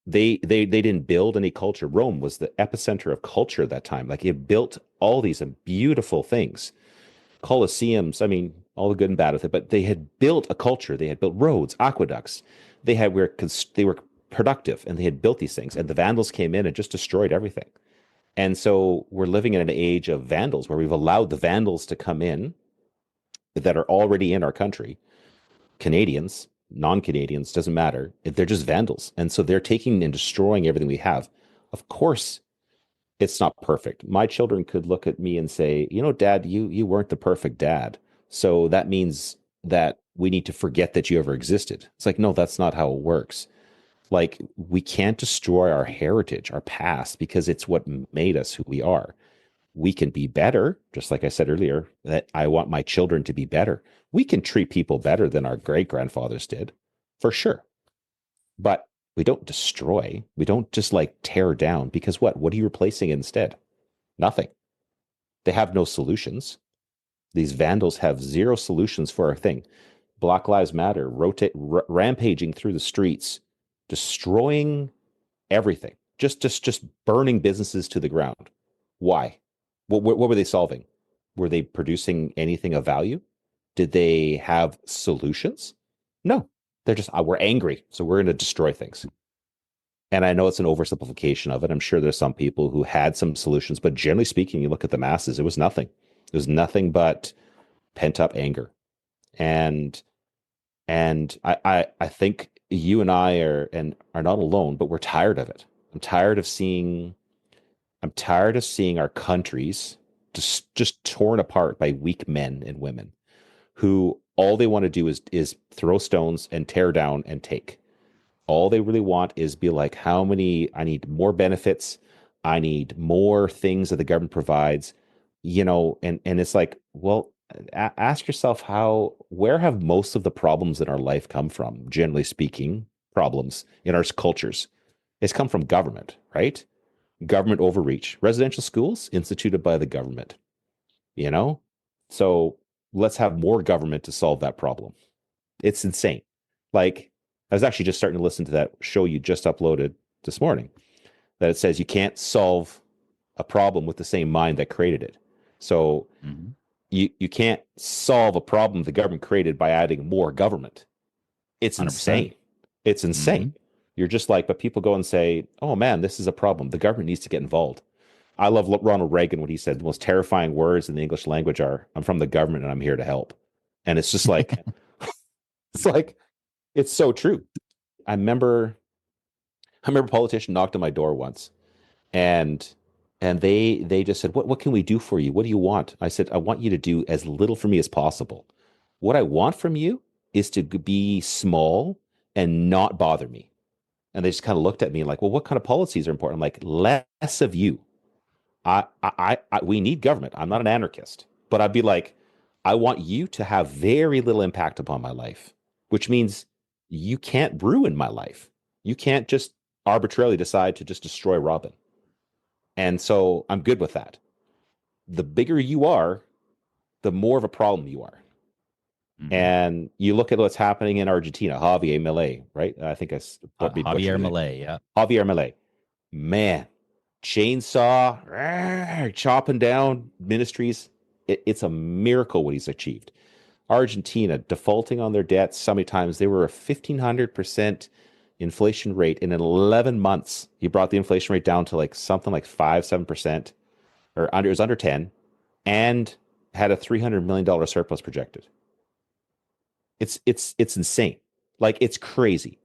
They didn't build any culture. Rome was the epicenter of culture at that time. Like it built all these beautiful things, Colosseums. I mean, all the good and bad with it. But they had built a culture. They had built roads, aqueducts. They were productive, and they had built these things. And the Vandals came in and just destroyed everything. And so we're living in an age of Vandals where we've allowed the Vandals to come in that are already in our country. Canadians, non-Canadians, doesn't matter. They're just vandals. And so they're taking and destroying everything we have. Of course, it's not perfect. My children could look at me and say, Dad, you weren't the perfect dad. So that means that we need to forget that you ever existed. It's like, no, that's not how it works. Like, we can't destroy our heritage, our past, because it's what made us who we are. We can be better, just like I said earlier, that I want my children to be better. We can treat people better than our great grandfathers did, for sure. But we don't destroy. We don't just like tear down, because what? What are you replacing instead? Nothing. They have no solutions. These vandals have zero solutions for our thing. Black Lives Matter, rampaging through the streets, destroying everything, just burning businesses to the ground. Why? What were they solving? Were they producing anything of value? Did they have solutions? No. They're just, we're angry, so we're going to destroy things. And I know it's an oversimplification of it. I'm sure there's some people who had some solutions, but generally speaking, you look at the masses, it was nothing. It was nothing but pent up anger. And I think you and I are not alone, but we're tired of it. I'm tired of seeing our countries just torn apart by weak men and women who all they want to do is throw stones and tear down and take. All they really want is be like, I need more benefits. I need more things that the government provides, and it's like, well, ask yourself where have most of the problems in our life come from? Generally speaking, problems in our cultures, it's come from government, right? Government overreach, residential schools instituted by the government, So let's have more government to solve that problem. It's insane. Like, I was actually just starting to listen to that show you just uploaded this morning, that it says you can't solve a problem with the same mind that created it. So you can't solve a problem the government created by adding more government. It's 100%. insane. It's insane. You're just like, but people go and say, oh man, this is a problem. The government needs to get involved. I love Ronald Reagan when he said the most terrifying words in the English language are, I'm from the government and I'm here to help. And it's just like, it's so true. I remember a politician knocked on my door once, and they just said, what can we do for you? What do you want? I said, I want you to do as little for me as possible. What I want from you is to be small and not bother me. And they just kind of looked at me like, well, what kind of policies are important? I'm like, less of you. We need government. I'm not an anarchist, but I'd be like, I want you to have very little impact upon my life, which means you can't ruin my life. You can't just arbitrarily decide to just destroy Robin. And so I'm good with that. The bigger you are, the more of a problem you are. And you look at what's happening in Argentina, Javier Milei, right? I think Javier Milei, yeah. Javier Milei. Man, chainsaw, chopping down ministries. It's a miracle what he's achieved. Argentina defaulting on their debts. So many times they were a 1,500% inflation rate in 11 months. He brought the inflation rate down to like something like 5-7%, or under. It was under 10, and had a $300 million surplus projected. It's insane. Like, it's crazy.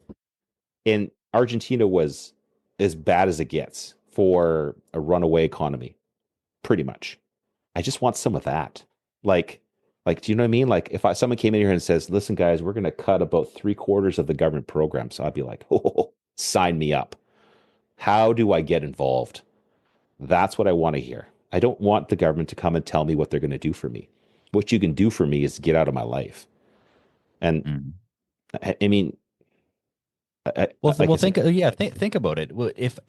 And Argentina was as bad as it gets for a runaway economy, pretty much. I just want some of that. Like, Like, do you know what I mean? Like, if someone came in here and says, "Listen, guys, we're going to cut about 3/4 of the government programs," I'd be like, "Oh, sign me up. How do I get involved?" That's what I want to hear. I don't want the government to come and tell me what they're going to do for me. What you can do for me is get out of my life. And Mm. I mean, Well, like I said, think about it. Well, if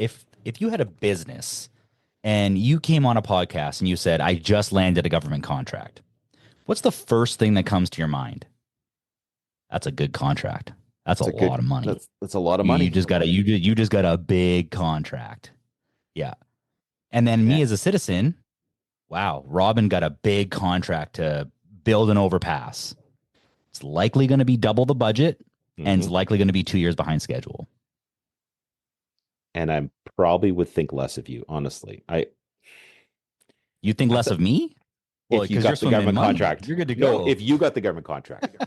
you had a business and you came on a podcast and you said, "I just landed a government contract," what's the first thing that comes to your mind? That's a good contract. That's a it's a good, lot of money. that's a lot of You money. just got you just got a big contract. Yeah. And then Yeah. me as a citizen, wow, Robin got a big contract to build an overpass. It's likely going to be double the budget and it's Mhm. likely going to be 2 years behind schedule. And I probably would think less of you, honestly. You think I less th- of me? Well, if you because you're got the swimming in government money. contract. You're good to No, go. if you got the government contract.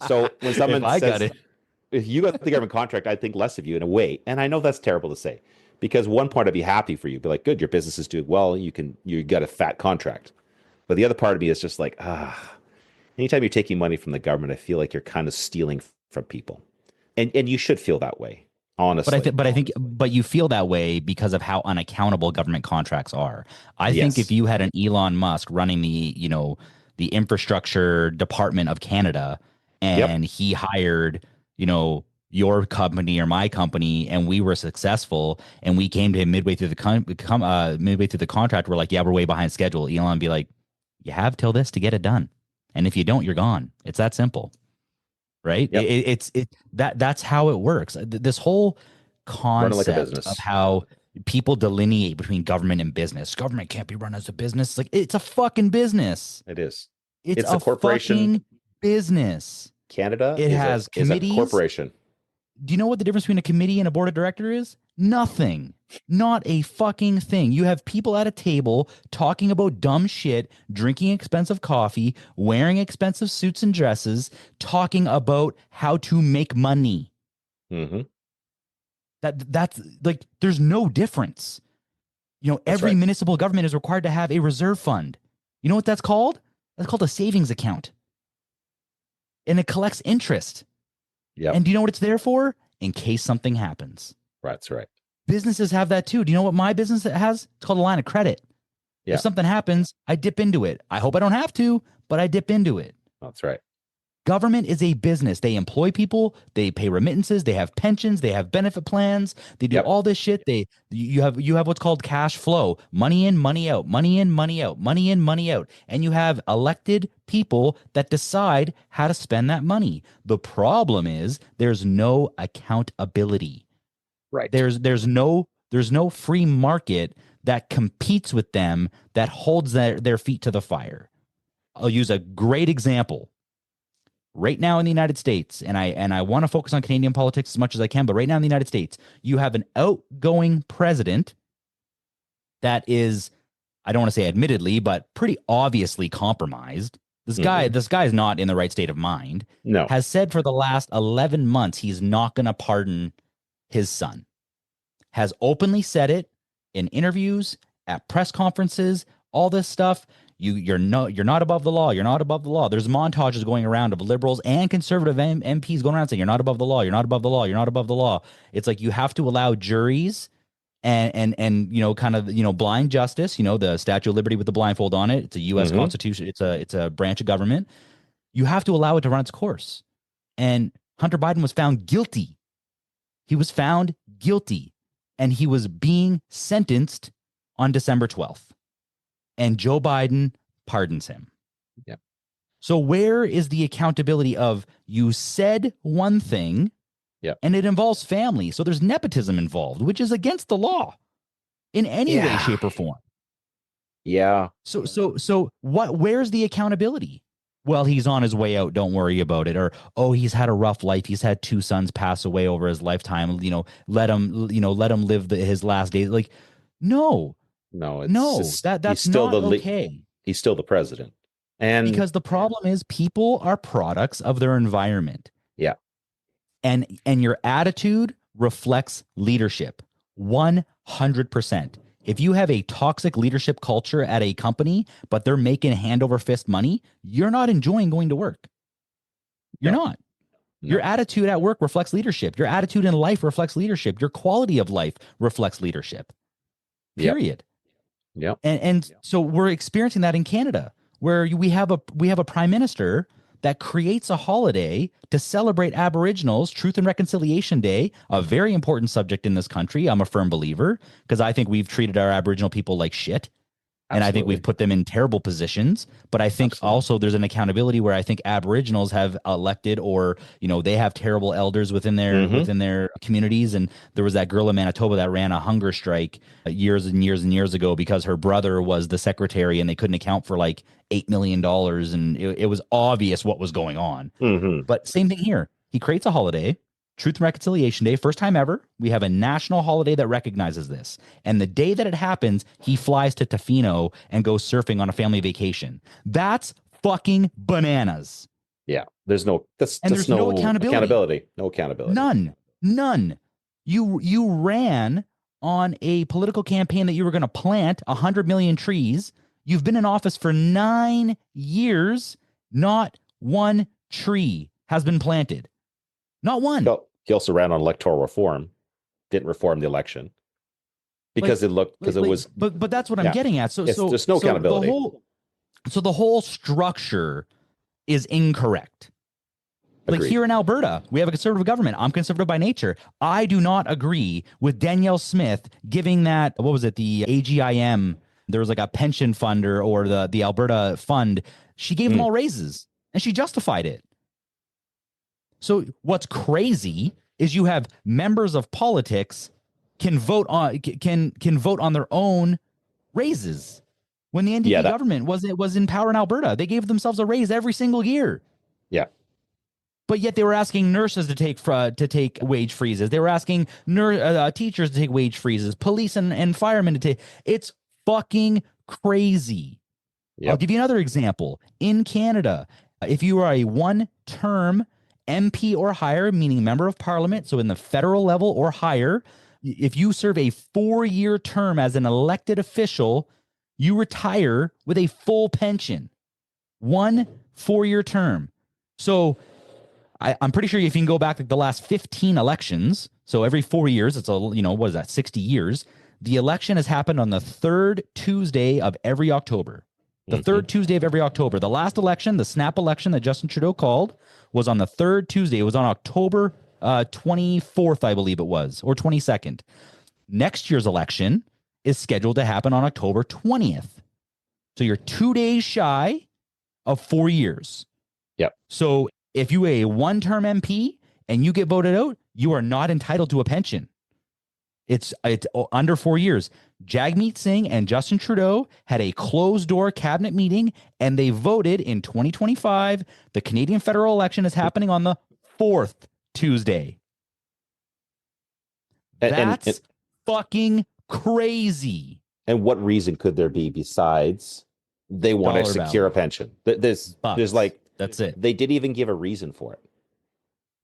So when If someone I got says, it. if you got the government contract, I think less of you in a way. And I know that's terrible to say because one part I'd be happy for you, be like, good, your business is doing well. You got a fat contract. But the other part of me is just like, anytime you're taking money from the government, I feel like you're kind of stealing from people. And you should feel that way, honestly. But you feel that way because of how unaccountable government contracts are. I think if Yes. you had an Elon Musk running the infrastructure department of Canada Yep. and he hired, your company or my company and we were successful and we came to him midway through the contract, we're like, yeah, we're way behind schedule. Elon would be like, you have till this to get it done. And if you don't, you're gone. It's that simple. Right? Yep. That's how it works. This whole Running like a concept of business. how people delineate between government and business. Government can't be run as a business. It's like it's a fucking business. It is. It's It's a a corporation. fucking business. Canada It is a has is a committees. corporation. Do you know what the difference between a committee and a board of director is? Nothing. Not a fucking thing. You have people at a table talking about dumb shit, drinking expensive coffee, wearing expensive suits and dresses, talking about how to make money. Mm-hmm. That's like there's no difference. That's Every right. municipal government is required to have a reserve fund. You know what that's called? That's called a savings account. And it collects interest. Yep. And do you know what it's there for? In case something happens. That's right. Businesses have that too. Do you know what my business has? It's called a line of credit. Yeah. If something happens, I dip into it. I hope I don't have to, but I dip into it. That's right. Government is a business. They employ people, they pay remittances, they have pensions, they have benefit plans, they do Yep. all this shit. You have what's called cash flow. Money in, money out, money in, money out, money in, money out. And you have elected people that decide how to spend that money. The problem is there's no accountability. Right. There's no free market that competes with them, that holds their feet to the fire. I'll use a great example. Right now in the United States, and I want to focus on Canadian politics as much as I can, but right now in the United States, you have an outgoing president that is, I don't want to say admittedly, but pretty obviously compromised. This guy is not in the right state of mind. No. Has said for the last 11 months he's not going to pardon his son. Has openly said it in interviews, at press conferences, all this stuff. You're not above the law. You're not above the law. There's montages going around of liberals and conservative MPs going around saying you're not above the law. You're not above the law. You're not above the law. It's like you have to allow juries and kind of blind justice. The Statue of Liberty with the blindfold on it. It's a U.S. Constitution. It's a branch of government. You have to allow it to run its course. And Hunter Biden was found guilty. He was found guilty, and he was being sentenced on December 12th. And Joe Biden pardons him. Yep. So where is the accountability of you said one thing, yep, and it involves family? So there's nepotism involved, which is against the law in any way, shape, or form. Yeah. So where's the accountability? Well, he's on his way out. Don't worry about it. Or, oh, he's had a rough life. He's had 2 sons pass away over his lifetime. Let him live his last days. Like, no. That's not okay. He's still the president. And because the problem is people are products of their environment. Yeah. And your attitude reflects leadership 100%. If you have a toxic leadership culture at a company, but they're making hand over fist money, you're not enjoying going to work. You're No, not. Your no. attitude at work reflects leadership. Your attitude in life reflects leadership. Your quality of life reflects leadership. Yep. Period. Yep. And so we're experiencing that in Canada, where we have a prime minister that creates a holiday to celebrate Aboriginals Truth and Reconciliation Day, a very important subject in this country. I'm a firm believer because I think we've treated our Aboriginal people like shit. And I think Absolutely. we've put them in terrible positions. But I think Absolutely. also there's an accountability where I think Aboriginals have elected, or they have terrible elders within Mm-hmm. their communities. And there was that girl in Manitoba that ran a hunger strike years and years and years ago because her brother was the secretary and they couldn't account for like $8 million, and it was obvious what was going on. Mm-hmm. But same thing here. He creates a holiday, Truth and Reconciliation Day, first time ever. We have a national holiday that recognizes this. And the day that it happens, he flies to Tofino and goes surfing on a family vacation. That's fucking bananas. Yeah. There's no No accountability. No accountability. None. You ran on a political campaign that you were going to plant 100 million trees. You've been in office for 9 years. Not one tree has been planted. Not one. He also ran on electoral reform, didn't reform the election because it was. But that's what I'm getting at. So there's no accountability. The whole structure is incorrect. Agreed. Like here in Alberta, we have a conservative government. I'm conservative by nature. I do not agree with Danielle Smith giving that, what was it, the AGIM, there was like a pension fund or the Alberta fund. She gave them all raises and she justified it. So what's crazy is you have members of politics can vote on their own raises. When the NDP government was in power in Alberta, they gave themselves a raise every single year. Yeah. But yet they were asking nurses to take wage freezes. They were asking teachers to take wage freezes, police and firemen to take. It's fucking crazy. Yep. I'll give you another example. In Canada, if you are a one-term MP or higher, meaning member of parliament, so in the federal level or higher, if you serve a 4-year term as an elected official, you retire with a full pension. 1 4-year term. So I'm pretty sure if you can go back like the last 15 elections, so every 4 years, it's what is that, 60 years, the election has happened on the third Tuesday of every October. The third Tuesday of every October. The last election, the snap election that Justin Trudeau called, was on the third Tuesday. It was on October 24th, I believe it was, or 22nd. Next year's election is scheduled to happen on October 20th. So you're 2 days shy of 4 years. Yep. So if you are a one-term MP and you get voted out, you are not entitled to a pension. It's under 4 years. Jagmeet Singh and Justin Trudeau had a closed-door cabinet meeting, and they voted in 2025. The Canadian federal election is happening on the 4th Tuesday. That's fucking crazy. And what reason could there be besides they want to secure a pension? There's like, that's it. They didn't even give a reason for it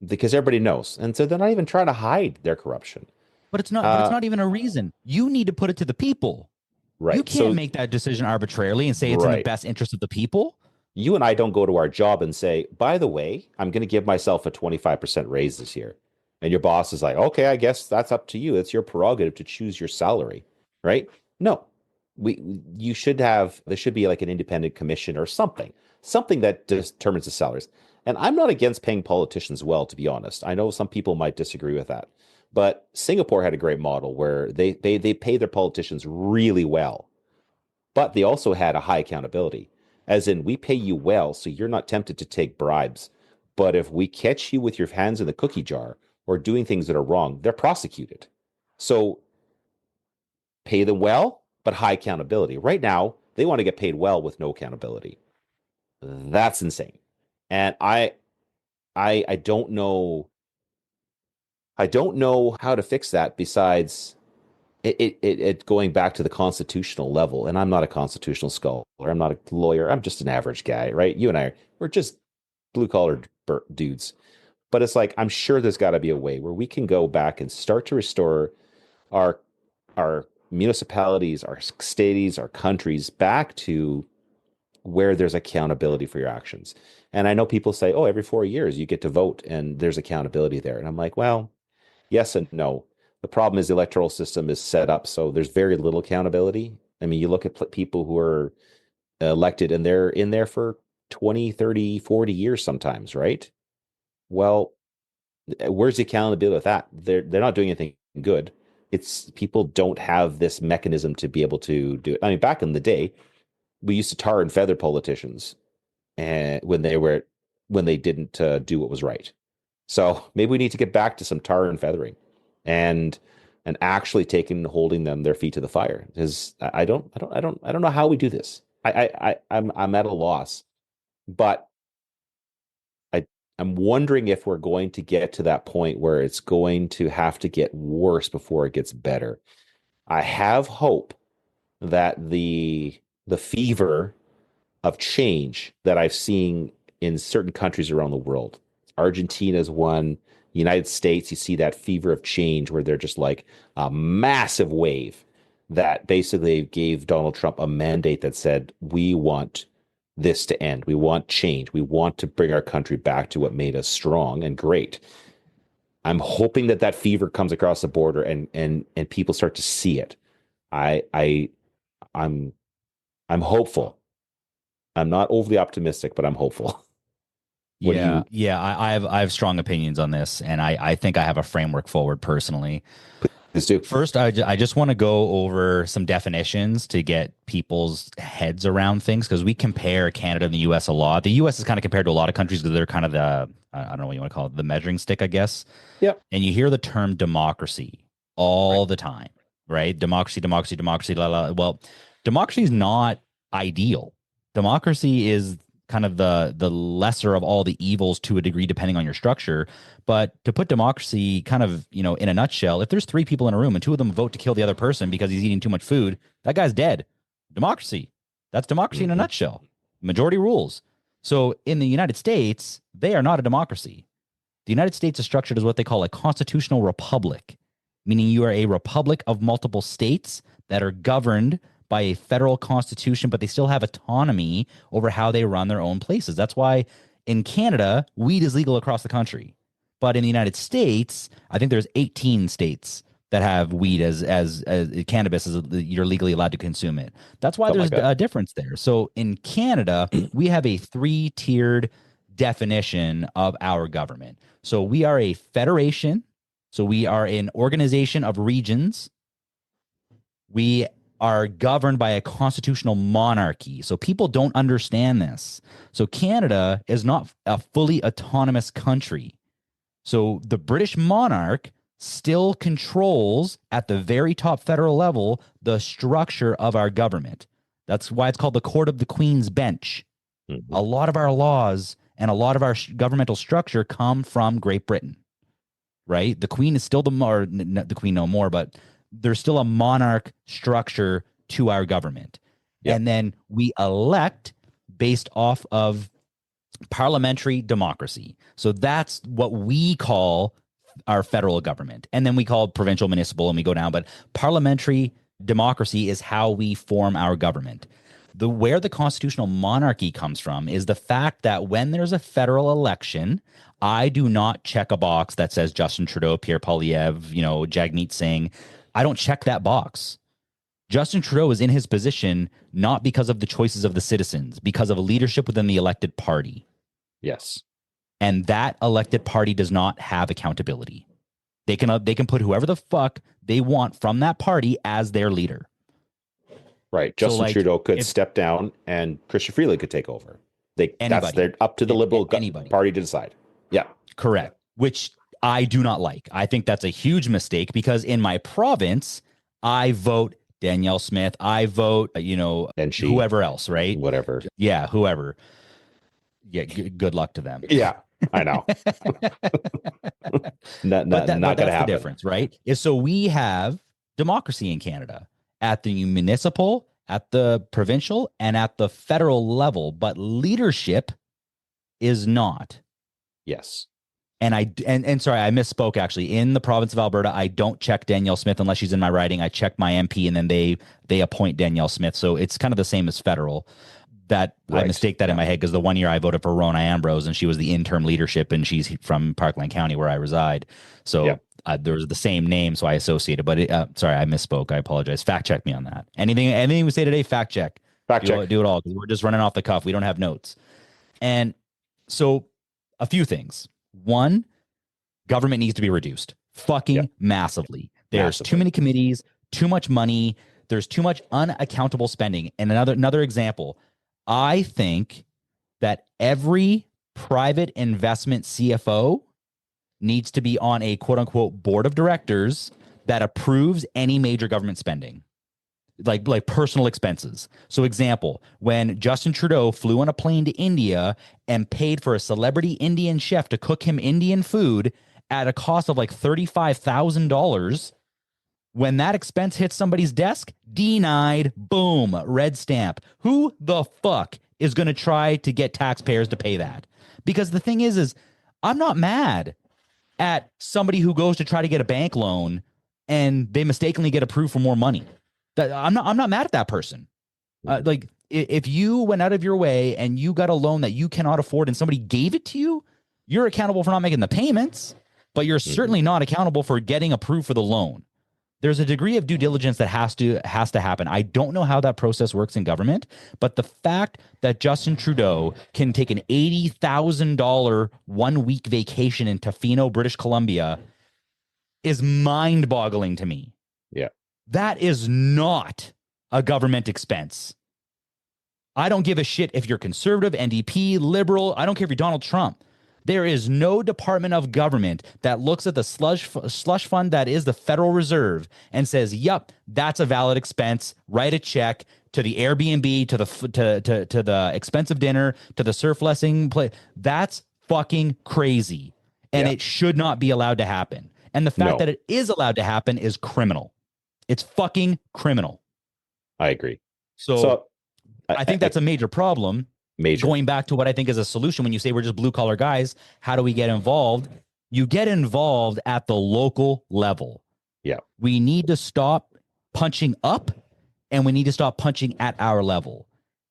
because everybody knows. And so they're not even trying to hide their corruption. But it's not even a reason. You need to put it to the people. Right. You can't make that decision arbitrarily and say it's in the best interest of the people. You and I don't go to our job and say, by the way, I'm going to give myself a 25% raise this year. And your boss is like, okay, I guess that's up to you. It's your prerogative to choose your salary. Right? No, there should be like an independent commission or something that determines the salaries. And I'm not against paying politicians well, to be honest. I know some people might disagree with that. But Singapore had a great model where they pay their politicians really well, but they also had a high accountability, as in we pay you well so you're not tempted to take bribes. But if we catch you with your hands in the cookie jar or doing things that are wrong, they're prosecuted. So pay them well, but high accountability. Right now, they want to get paid well with no accountability. That's insane. And I don't know. I don't know how to fix that besides it going back to the constitutional level. And I'm not a constitutional scholar. I'm not a lawyer. I'm just an average guy, right? You and we're just blue collar dudes. But it's like, I'm sure there's got to be a way where we can go back and start to restore our municipalities, our cities, our countries back to where there's accountability for your actions. And I know people say, oh, every 4 years you get to vote and there's accountability there. And I'm like, well, yes and no. The problem is the electoral system is set up so there's very little accountability. I mean, you look at people who are elected and they're in there for 20, 30, 40 years sometimes, right? Well, where's the accountability with that? They're not doing anything good. It's people don't have this mechanism to be able to do it. I mean, back in the day, we used to tar and feather politicians and when they didn't do what was right. So maybe we need to get back to some tar and feathering and actually holding them their feet to the fire. Because I don't know how we do this. I'm at a loss, but I'm wondering if we're going to get to that point where it's going to have to get worse before it gets better. I have hope that the fever of change that I've seen in certain countries around the world. Argentina's one, United States, you see that fever of change where they're just like a massive wave that basically gave Donald Trump a mandate that said, we want this to end. We want change. We want to bring our country back to what made us strong and great. I'm hoping that fever comes across the border and people start to see it. I'm hopeful. I'm not overly optimistic, but I'm hopeful. I have strong opinions on this, and I think I have a framework forward personally. Please do. First, I just want to go over some definitions to get people's heads around things, because we compare Canada and the U.S. a lot. The U.S. is kind of compared to a lot of countries because they're kind of I don't know what you want to call it, the measuring stick, I guess. Yeah. And you hear the term democracy all the time, right? Democracy, democracy, democracy. La, la. Well, democracy is not ideal. Democracy is kind of the lesser of all the evils to a degree, depending on your structure. But to put democracy kind of, in a nutshell, if there's three people in a room and two of them vote to kill the other person because he's eating too much food, that guy's dead. Democracy. That's democracy in a nutshell. Majority rules. So in the United States, they are not a democracy. The United States is structured as what they call a constitutional republic, meaning you are a republic of multiple states that are governed by a federal constitution, but they still have autonomy over how they run their own places. That's why in Canada, weed is legal across the country. But in the United States, I think there's 18 states that have weed as cannabis, as you're legally allowed to consume it. That's why there's a difference there. So in Canada, we have a 3-tiered definition of our government. So we are a federation. So we are an organization of regions. We are governed by a constitutional monarchy. So people don't understand this. So Canada is not a fully autonomous country. So the British monarch still controls at the very top federal level the structure of our government. That's why it's called the Court of the Queen's Bench. Mm-hmm. A lot of our laws and a lot of our governmental structure come from Great Britain, right? The Queen is still not the Queen no more, but there's still a monarch structure to our government. Yep. And then we elect based off of parliamentary democracy. So that's what we call our federal government. And then we call it provincial, municipal, and we go down. But parliamentary democracy is how we form our government. Where the constitutional monarchy comes from is the fact that when there's a federal election, I do not check a box that says Justin Trudeau, Pierre Poilievre, Jagmeet Singh. I don't check that box. Justin Trudeau is in his position not because of the choices of the citizens, because of leadership within the elected party. Yes. And that elected party does not have accountability. They can put whoever the fuck they want from that party as their leader. Right. Justin Trudeau could step down and Christian Freeland could take over. They're up to the Liberal Party to decide. Yeah. Correct. Which I do not like. I think that's a huge mistake because in my province, I vote Danielle Smith. I vote, and whoever else, right? Whatever. Yeah, whoever. Yeah, good luck to them. Yeah, I know. not going to happen. The difference, right? So we have democracy in Canada at the municipal, at the provincial, and at the federal level, but leadership is not. Yes. And sorry, I misspoke actually. In the province of Alberta, I don't check Danielle Smith unless she's in my riding. I check my MP and then they appoint Danielle Smith. So it's kind of the same as federal. That I Right. mistake that in Yeah. my head because the one year I voted for Rona Ambrose and she was the interim leadership and she's from Parkland County where I reside. Yeah. So there was the same name, so I associated. But sorry, I misspoke. I apologize. Fact check me on that. Anything we say today, fact check. Fact check. Do it all because we're just running off the cuff. We don't have notes. And so a few things. One, government needs to be reduced fucking massively. There's too many committees, too much money. There's too much unaccountable spending. And another example, I think that every private investment CFO needs to be on a quote unquote board of directors that approves any major government spending. Like personal expenses. So example, when Justin Trudeau flew on a plane to India and paid for a celebrity Indian chef to cook him Indian food at a cost of like $35,000, when that expense hits somebody's desk, denied, boom, red stamp. Who the fuck is going to try to get taxpayers to pay that? Because the thing is I'm not mad at somebody who goes to try to get a bank loan and they mistakenly get approved for more money. I'm not mad at that person. Like if you went out of your way and you got a loan that you cannot afford and somebody gave it to you, you're accountable for not making the payments, but you're certainly not accountable for getting approved for the loan. There's a degree of due diligence that has to happen. I don't know how that process works in government, but the fact that Justin Trudeau can take an $80,000 1-week vacation in Tofino, British Columbia is mind-boggling to me. Yeah. That is not a government expense. I don't give a shit if you're conservative, NDP, liberal. I don't care if you're Donald Trump. There is no department of government that looks at the slush fund that is the Federal Reserve and says, "Yup, that's a valid expense. Write a check to the Airbnb, to the expensive dinner, to the surf lesson play." That's fucking crazy, and it should not be allowed to happen. And the fact that it is allowed to happen is criminal. It's fucking criminal. I agree. So I think that's a major problem. Going back to what I think is a solution when you say we're just blue collar guys, how do we get involved? You get involved at the local level. Yeah. We need to stop punching up and we need to stop punching at our level.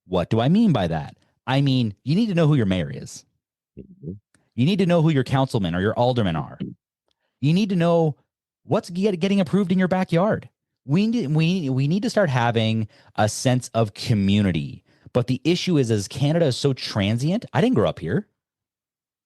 What do I mean by that? I mean, you need to know who your mayor is. Mm-hmm. You need to know who your councilmen or your aldermen are. You need to know what's getting approved in your backyard. We need to start having a sense of community. But the issue is Canada is so transient. I didn't grow up here.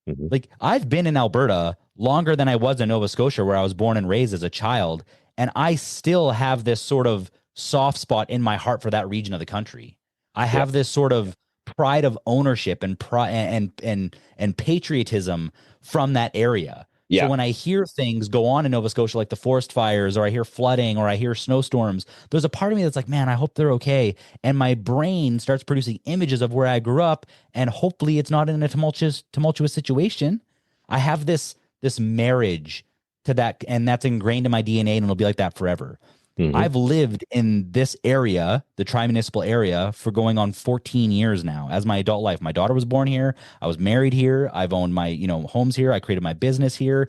Mm-hmm. Like I've been in Alberta longer than I was in Nova Scotia, where I was born and raised as a child. And I still have this sort of soft spot in my heart for that region of the country. I have this sort of pride of ownership and pride and patriotism from that area. Yeah. So when I hear things go on in Nova Scotia, like the forest fires, or I hear flooding, or I hear snowstorms, there's a part of me that's like, man, I hope they're okay. And my brain starts producing images of where I grew up, and hopefully it's not in a tumultuous situation. I have this marriage to that, and that's ingrained in my DNA, and it'll be like that forever. Mm-hmm. I've lived in this area, the tri-municipal area, for going on 14 years now as my adult life. My daughter was born here. I was married here. I've owned my, homes here. I created my business here.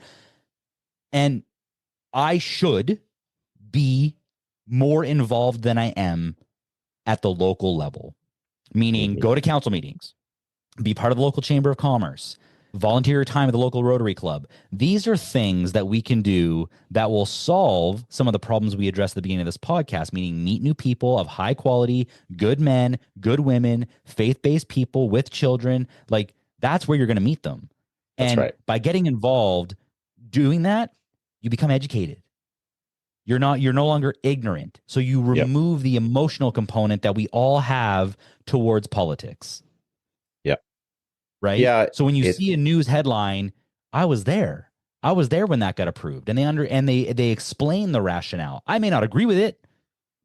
And I should be more involved than I am at the local level, meaning go to council meetings, be part of the local chamber of commerce, volunteer your time at the local Rotary Club. These are things that we can do that will solve some of the problems we addressed at the beginning of this podcast, meaning meet new people of high quality, good men, good women, faith-based people with children. Like that's where you're going to meet them. And by getting involved, doing that, you become educated. You're no longer ignorant. So you remove the emotional component that we all have towards politics. Right. Yeah. So when you see a news headline, I was there when that got approved, and they explain the rationale. I may not agree with it,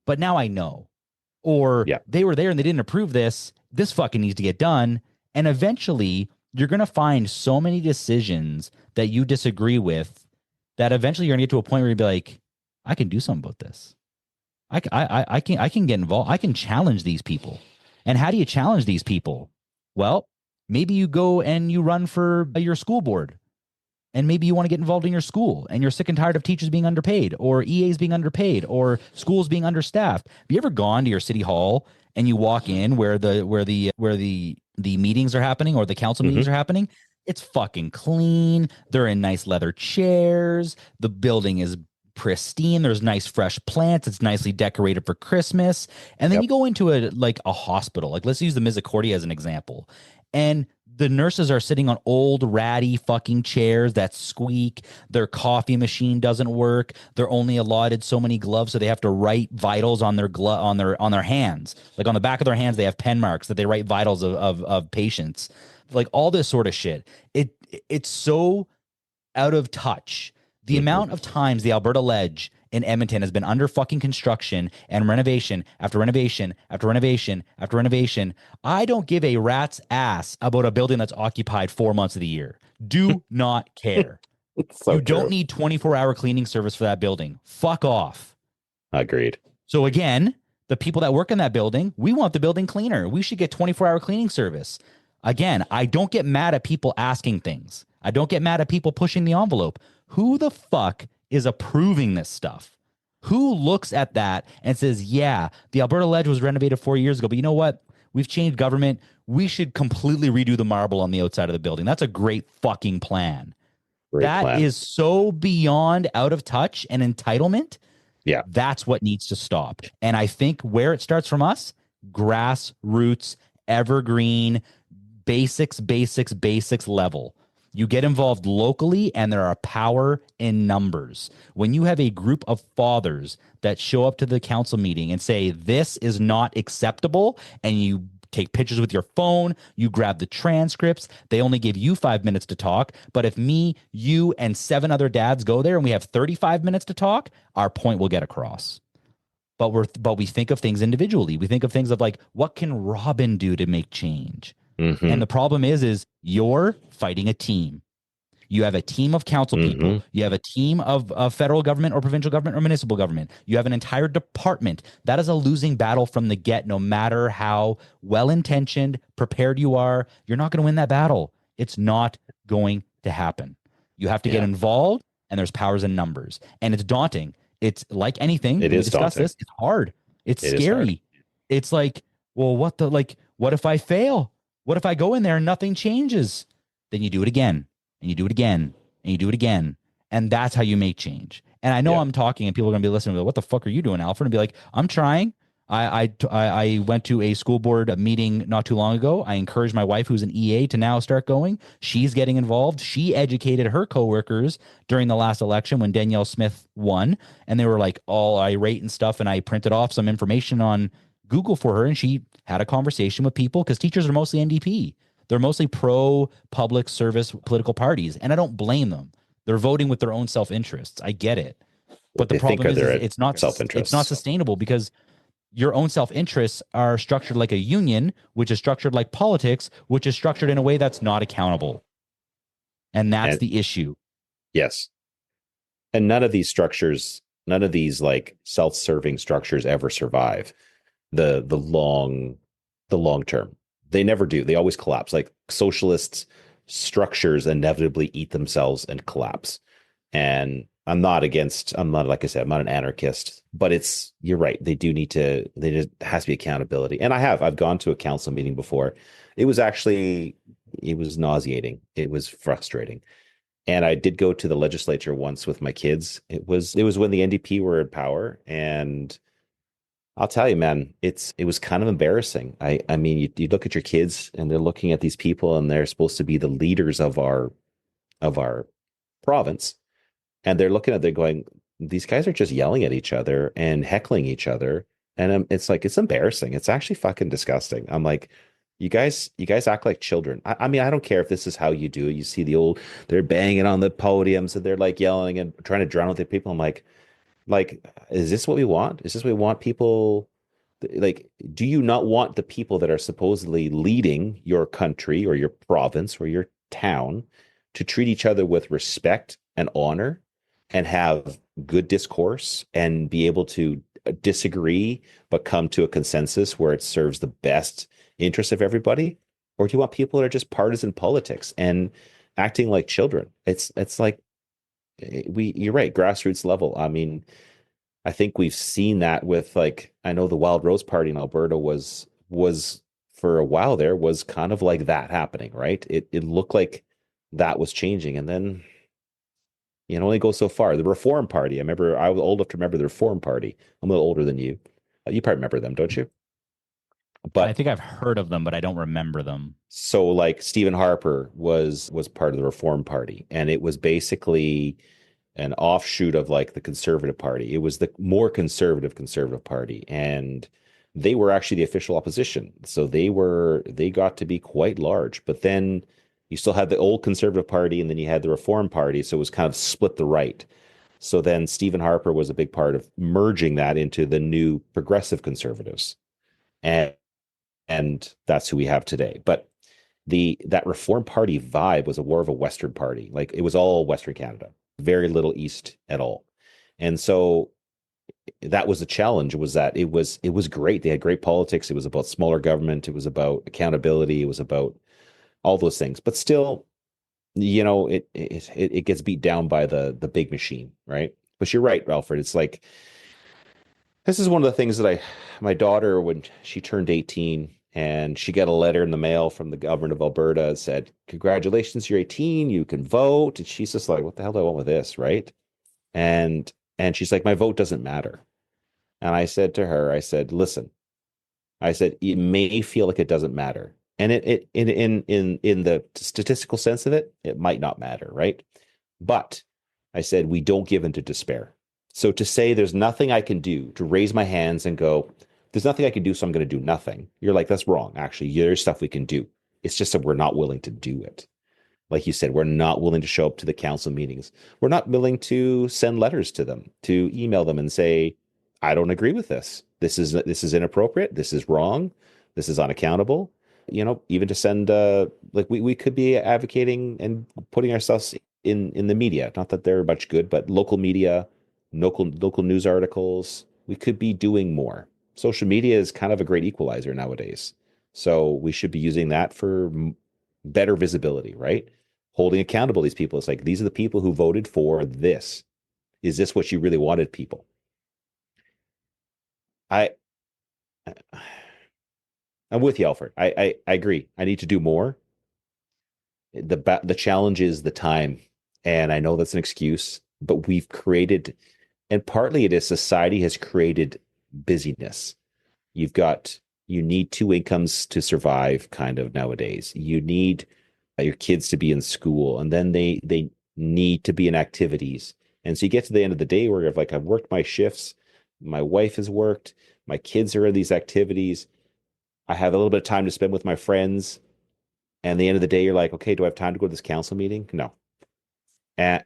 but now I know. Or they were there and they didn't approve this. This fucking needs to get done. And eventually you're going to find so many decisions that you disagree with that eventually you're going to get to a point where you'll be like, I can do something about this. I can get involved. I can challenge these people. And how do you challenge these people? Well, maybe you go and you run for your school board. And maybe you want to get involved in your school and you're sick and tired of teachers being underpaid or EAs being underpaid or schools being understaffed. Have you ever gone to your city hall and you walk in where the meetings are happening or the council Hmm. meetings are happening? It's fucking clean. They're in nice leather chairs. The building is pristine. There's nice fresh plants. It's nicely decorated for Christmas. And then Yep. you go into a hospital. Like let's use the Misericordia as an example. And the nurses are sitting on old ratty fucking chairs that squeak. Their coffee machine doesn't work. They're only allotted so many gloves, so they have to write vitals on their on their hands. Like on the back of their hands, they have pen marks that they write vitals of patients. Like all this sort of shit. It's so out of touch. The Hmm. amount of times the Alberta Ledge in Edmonton has been under fucking construction and renovation after renovation after renovation after renovation. I don't give a rat's ass about a building that's occupied 4 months of the year. Do not care. It's so You don't true. need 24-hour cleaning service for that building. Fuck off. Agreed. So again, the people that work in that building, we want the building cleaner. We should get 24-hour cleaning service. Again, I don't get mad at people asking things. I don't get mad at people pushing the envelope. Who the fuck is approving this stuff? Who looks at that and says, yeah, the Alberta Ledge was renovated 4 years ago, but you know what? We've changed government. We should completely redo the marble on the outside of the building. That's a great fucking plan. Great That plan. is so beyond out of touch and entitlement. Yeah. That's what needs to stop. And I think where it starts from us, grassroots, evergreen, basics level. You get involved locally, and there are power in numbers. When you have a group of fathers that show up to the council meeting and say, this is not acceptable, and you take pictures with your phone, you grab the transcripts, they only give you 5 minutes to talk. But if me, you, and 7 other dads go there and we have 35 minutes to talk, our point will get across. But we think of things individually. We think of things of like, what can Robin do to make change? And Hmm. the problem is you're fighting a team. You have a team of council Hmm. people. You have a team of federal government or provincial government or municipal government. You have an entire department. That is a losing battle from the get, no matter how well-intentioned, prepared you are. You're not going to win that battle. It's not going to happen. You have to get Yeah. involved, and there's powers in numbers. And it's daunting. It's like anything. It We is discussed daunting. this. It's hard. It's It is hard. scary. It's like, well, what if I fail? What if I go in there and nothing changes? Then you do it again and you do it again and you do it again. And that's how you make change. And I know Yeah. I'm talking and people are going to be listening to, what the fuck are you doing, Alfred? And be like, I'm trying. I went to a school board meeting not too long ago. I encouraged my wife, who's an EA, to now start going. She's getting involved. She educated her coworkers during the last election when Danielle Smith won, and they were like all irate and stuff. And I printed off some information on Google for her, and she had a conversation with people because teachers are mostly NDP. They're mostly pro public service political parties, and I don't blame them. They're voting with their own self interests. I get it, but What the they think problem are is their it's not self-interests. sustainable because your own self-interests are structured like a union, which is structured like politics, which is structured in a way that's not accountable. And that's And the issue. yes. And none of these like self-serving structures ever survive the long term. They never do. They always collapse. Like socialist structures inevitably eat themselves and collapse. And I'm not, like I said, I'm not an anarchist, but you're right. They just has to be accountability. And I've gone to a council meeting before. It was actually, it was nauseating. It was frustrating. And I did go to the legislature once with my kids. It was when the NDP were in power, and I'll tell you, man, it was kind of embarrassing. I mean, you look at your kids and they're looking at these people and they're supposed to be the leaders of our province, and they're looking at they're going, these guys are just yelling at each other and heckling each other, and it's like it's embarrassing. It's actually fucking disgusting. I'm like, you guys act like children. I mean, I don't care if this is how you do it. You see they're banging on the podiums and they're like yelling and trying to drown out the people. I'm like, is this what we want? Is this what we want people like? Do you not want the people that are supposedly leading your country or your province or your town to treat each other with respect and honor and have good discourse and be able to disagree but come to a consensus where it serves the best interest of everybody? Or do you want people that are just partisan politics? And acting like children. It's like you're right, grassroots level. I mean, I think we've seen that with like I know the Wild Rose Party in Alberta was for a while there was kind of like that happening, right? It looked like that was changing, and then only go so far. The Reform Party. I remember I was old enough to remember the Reform Party. I'm a little older than you. You probably remember them, don't you? I But think I've heard of them, but I don't remember them. so like Stephen Harper was part of the Reform Party, and it was basically an offshoot of like the Conservative Party. It was the more conservative Party, and they were actually the official opposition. So they got to be quite large. But then you still had the old Conservative Party, and then you had the Reform Party. So it was kind of split the right. So then Stephen Harper was a big part of merging that into the new progressive conservatives. And that's who we have today. But that Reform Party vibe was more of a Western party. Like it was all Western Canada, very little East at all. And so that was the challenge, was that it was great. They had great politics. It was about smaller government. It was about accountability. It was about all those things. But still, it gets beat down by the big machine, right? But you're right, Alfred. It's like this is one of the things that my daughter, when she turned 18, and she got a letter in the mail from the government of Alberta that said, "Congratulations, you're 18, you can vote." And she's just like, "What the hell do I want with this?" Right? And she's like, "My vote doesn't matter." And I said to her, I said, "Listen," I said, "it may feel like it doesn't matter. And it in the statistical sense of it, it might not matter, right? But I said, we don't give into despair. So to say there's nothing I can do, to raise my hands and go, there's nothing I can do, so I'm going to do nothing. You're like, that's wrong. Actually, there's stuff we can do. It's just that we're not willing to do it. Like you said, we're not willing to show up to the council meetings. We're not willing to send letters to them, to email them and say, I don't agree with this. This is inappropriate. This is wrong. This is unaccountable. Even to send like we could be advocating and putting ourselves in the media. Not that they're much good, but local media, local news articles. We could be doing more. Social media is kind of a great equalizer nowadays. So we should be using that for better visibility, right? Holding accountable these people. It's like, these are the people who voted for this. Is this what you really wanted, people? I I'm with you, Alfred. I agree. I need to do more. The challenge is the time, and I know that's an excuse, but we've created, and partly it is society has created busyness. You need two incomes to survive, kind of nowadays. You need your kids to be in school, and then they need to be in activities. And so you get to the end of the day where you're like, I've worked my shifts, my wife has worked, my kids are in these activities. I have a little bit of time to spend with my friends. And at the end of the day, you're like, okay, do I have time to go to this council meeting? No. And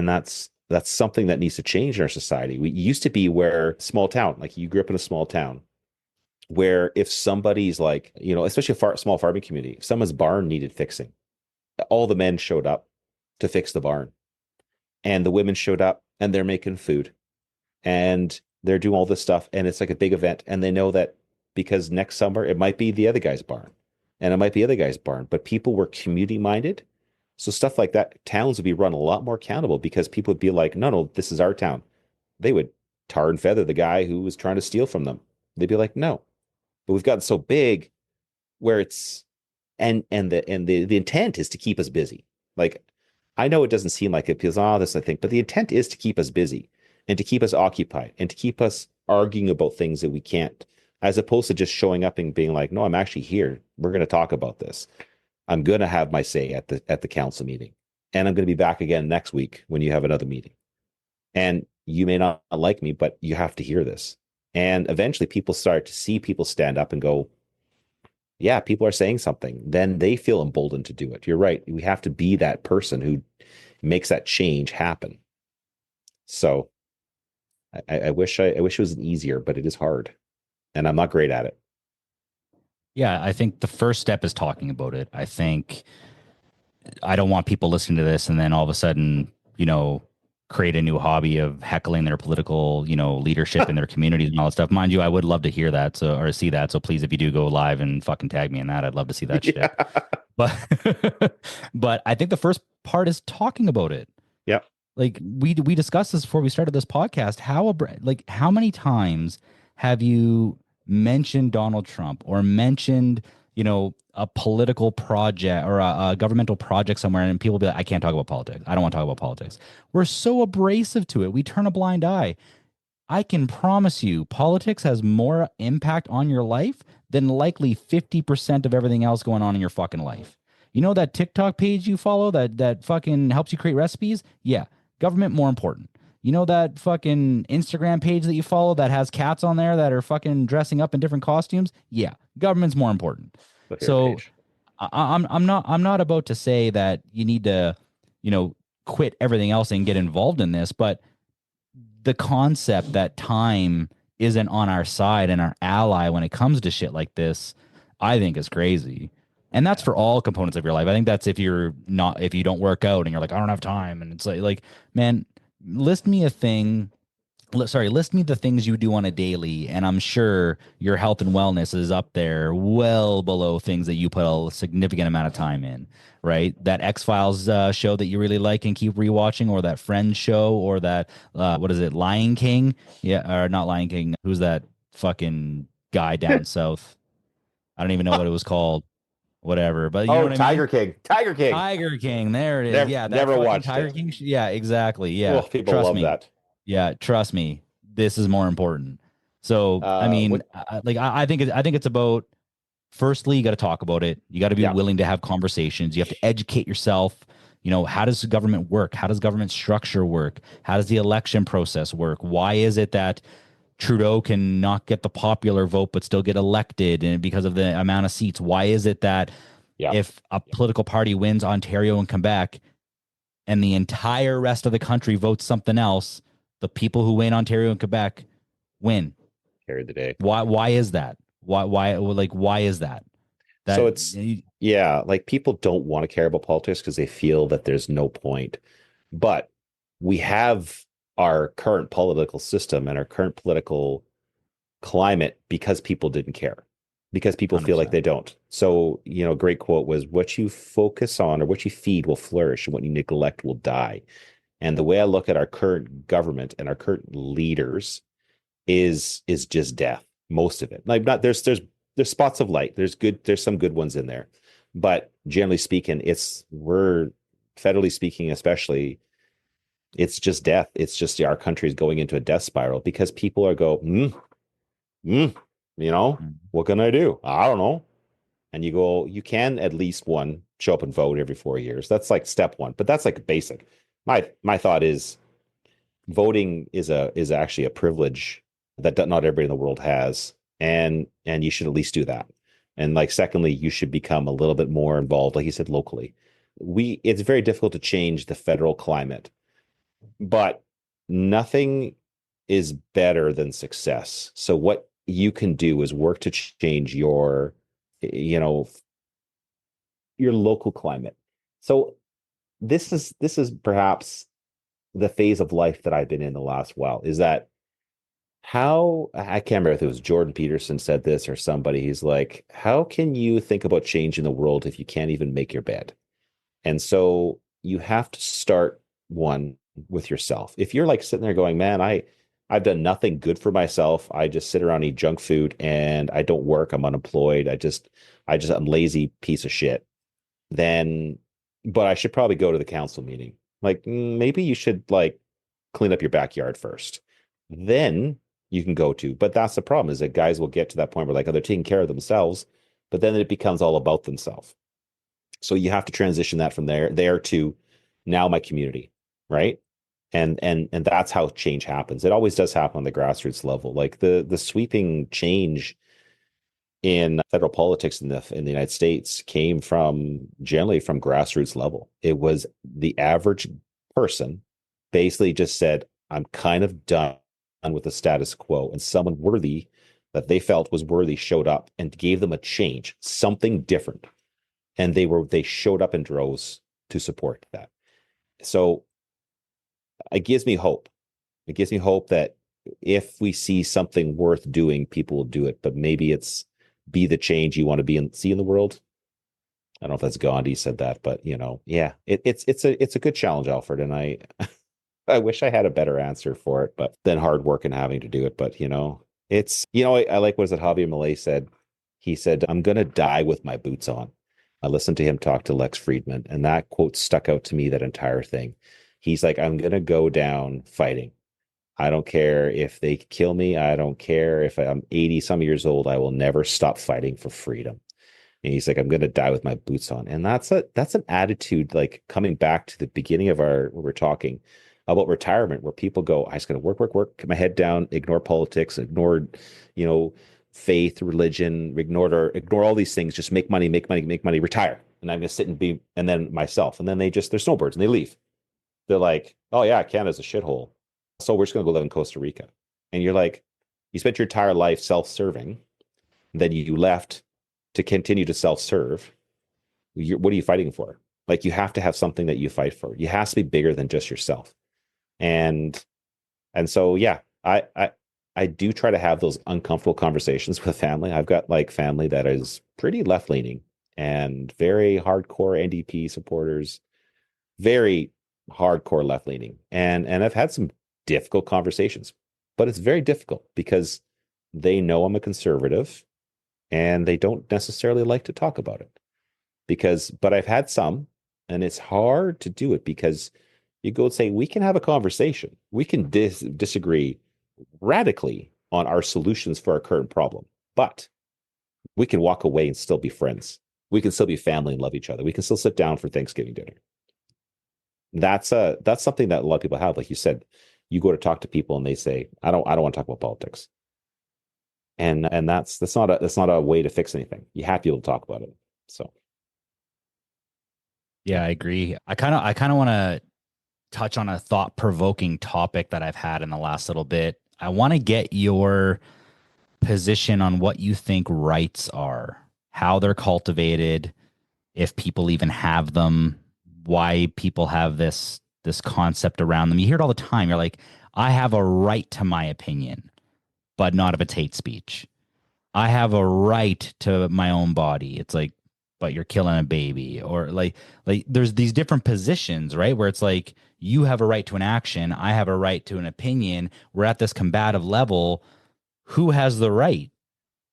that's something that needs to change in our society. We used to be where small town, like you grew up in a small town, where if somebody's like, especially a small farming community, if someone's barn needed fixing, all the men showed up to fix the barn. And the women showed up and they're making food and they're doing all this stuff. And it's like a big event. And they know that because next summer it might be the other guy's barn and it might be the other guy's barn, but people were community minded. So stuff like that, towns would be run a lot more accountable because people would be like, no, this is our town. They would tar and feather the guy who was trying to steal from them. They'd be like, no. But we've gotten so big where it's the intent is to keep us busy. Like, I know it doesn't seem like it because this I think, but the intent is to keep us busy and to keep us occupied and to keep us arguing about things that we can't, as opposed to just showing up and being like, no, I'm actually here. We're going to talk about this. I'm going to have my say at the council meeting, and I'm going to be back again next week when you have another meeting. And you may not like me, but you have to hear this. And eventually people start to see people stand up and go, yeah, people are saying something. Then they feel emboldened to do it. You're right. We have to be that person who makes that change happen. So I wish it was easier, but it is hard. And I'm not great at it. Yeah, I think the first step is talking about it. I think I don't want people listening to this and then all of a sudden, create a new hobby of heckling their political, leadership in their communities and all that stuff. Mind you, I would love to hear that or see that. So please, if you do go live and fucking tag me in that, I'd love to see that shit. Yeah. But but I think the first part is talking about it. Yeah. Like we discussed this before we started this podcast. Like how many times have you mentioned Donald Trump or mentioned, a political project or a governmental project somewhere, and people be like, I can't talk about politics. I don't want to talk about politics. We're so abrasive to it. We turn a blind eye. I can promise you, politics has more impact on your life than likely 50% of everything else going on in your fucking life. You know that TikTok page you follow that fucking helps you create recipes? Yeah, government more important. You know that fucking Instagram page that you follow that has cats on there that are fucking dressing up in different costumes? Yeah, government's more important. The favorite So page. I'm not about to say that you need to, quit everything else and get involved in this, but the concept that time isn't on our side and our ally when it comes to shit like this, I think is crazy. And that's for all components of your life. I think that's if you don't work out and you're like, I don't have time. And it's like, man, list me a thing list me the things you do on a daily, and I'm sure your health and wellness is up there, well below things that you put a significant amount of time in, right? That X-Files show that you really like and keep rewatching, or that Friends show, or that what is it, Lion King? Yeah, or not Lion King. Who's that fucking guy down south? I don't even know what it was called. Whatever, but you know Oh, what I mean? Tiger King. Tiger King. Tiger King. There it is. Never Yeah, that never fucking watched Tiger it. King. Yeah, exactly. Oh, Yeah. people Trust love me. that. Yeah, trust me. This is more important. So, I mean, What I think it's about, firstly, you got to talk about it. You got to be yeah. willing to have conversations. You have to educate yourself. How does the government work? How does government structure work? How does the election process work? Why is it that Trudeau can not get the popular vote but still get elected, and because of the amount of seats? Why is it that Yeah. if a political party wins Ontario and Quebec and the entire rest of the country votes something else, the people who win Ontario and Quebec win? Carried the day. Why is that? Why is that? So That it's yeah, like people don't want to care about politics because they feel that there's no point. But we have our current political system and our current political climate because people didn't care, because people feel like 100%. they don't. So, a great quote was, what you focus on or what you feed will flourish, and what you neglect will die. And the way I look at our current government and our current leaders is just death. Most of it, like, not there's spots of light. There's some good ones in there, but generally speaking, we're federally speaking, especially, it's just death. It's just our country is going into a death spiral because people are mm, Mhm. what can I do? I don't know. And you go, you can at least show up and vote every 4 years. That's like step one, but that's like basic. My thought is voting is actually a privilege that not everybody in the world has, and you should at least do that. And like, secondly, you should become a little bit more involved, like you said, locally. It's very difficult to change the federal climate, but nothing is better than success. So what you can do is work to change you know, your local climate. So this is perhaps the phase of life that I've been in the last while, is that how I can't remember if it was Jordan Peterson said this or somebody. He's like, how can you think about changing the world if you can't even make your bed? And so you have to start one with yourself. If you're like sitting there going, man, I've done nothing good for myself. I just sit around, eat junk food, and I don't work. I'm unemployed. I'm lazy piece of shit. Then, but I should probably go to the council meeting. Like, maybe you should like clean up your backyard first. Then you can go to, but that's the problem, is that guys will get to that point where like, oh, they're taking care of themselves, but then it becomes all about themselves. So you have to transition that from there to now my community, right? And that's how change happens. It always does happen on the grassroots level. Like the sweeping change in federal politics in the United States came generally from grassroots level. It was the average person basically just said, I'm kind of done with the status quo, and someone worthy that they felt was worthy showed up and gave them a change, something different, and they showed up in droves to support that. So it gives me hope. It gives me hope that if we see something worth doing, people will do it. But maybe it's be the change you want to see in the world. I don't know if that's Gandhi said that, but yeah, it's a good challenge, Alfred, and I wish I had a better answer for it, but then hard work and having to do it. But it's I like what is it Javier Milei said. He said, "I'm gonna die with my boots on." I listened to him talk to Lex Friedman, and that quote stuck out to me. That entire thing. He's like, "I'm gonna go down fighting. I don't care if they kill me. I don't care if I'm 80 some years old. I will never stop fighting for freedom." And he's like, "I'm going to die with my boots on." And that's an attitude, like coming back to the beginning of where we're talking about retirement, where people go, "I just got to work, work, work, get my head down, ignore politics, ignore, you know, faith, religion, ignore all these things, just make money, make money, make money, retire." And I'm going to sit and and then myself. And then they're snowbirds and they leave. They're like, "Oh yeah, Canada's a shithole. So we're just going to go live in Costa Rica." And you're like, you spent your entire life self-serving, then you left to continue to self-serve. What are you fighting for? Like, you have to have something that you fight for. You has to be bigger than just yourself. And so yeah, I do try to have those uncomfortable conversations with family. I've got like family that is pretty left-leaning and very hardcore NDP supporters, very hardcore left-leaning. And I've had some difficult conversations, but it's very difficult because they know I'm a conservative and they don't necessarily like to talk about it. But I've had some, and it's hard to do it because you go and say, we can have a conversation. We can disagree radically on our solutions for our current problem, but we can walk away and still be friends. We can still be family and love each other. We can still sit down for Thanksgiving dinner. That's something that a lot of people have. Like you said, you go to talk to people and they say, I don't want to talk about politics. And that's not a way to fix anything. You have to be able to talk about it. So Yeah, I agree. I kind of want to touch on a thought-provoking topic that I've had in the last little bit. I want to get your position on what you think rights are, how they're cultivated, if people even have them, why people have this concept around them. You hear it all the time. You're like, I have a right to my opinion, but not if it's hate speech. I have a right to my own body. It's like, but you're killing a baby, or like there's these different positions, right? Where it's like, you have a right to an action, I have a right to an opinion. We're at this combative level. Who has the right?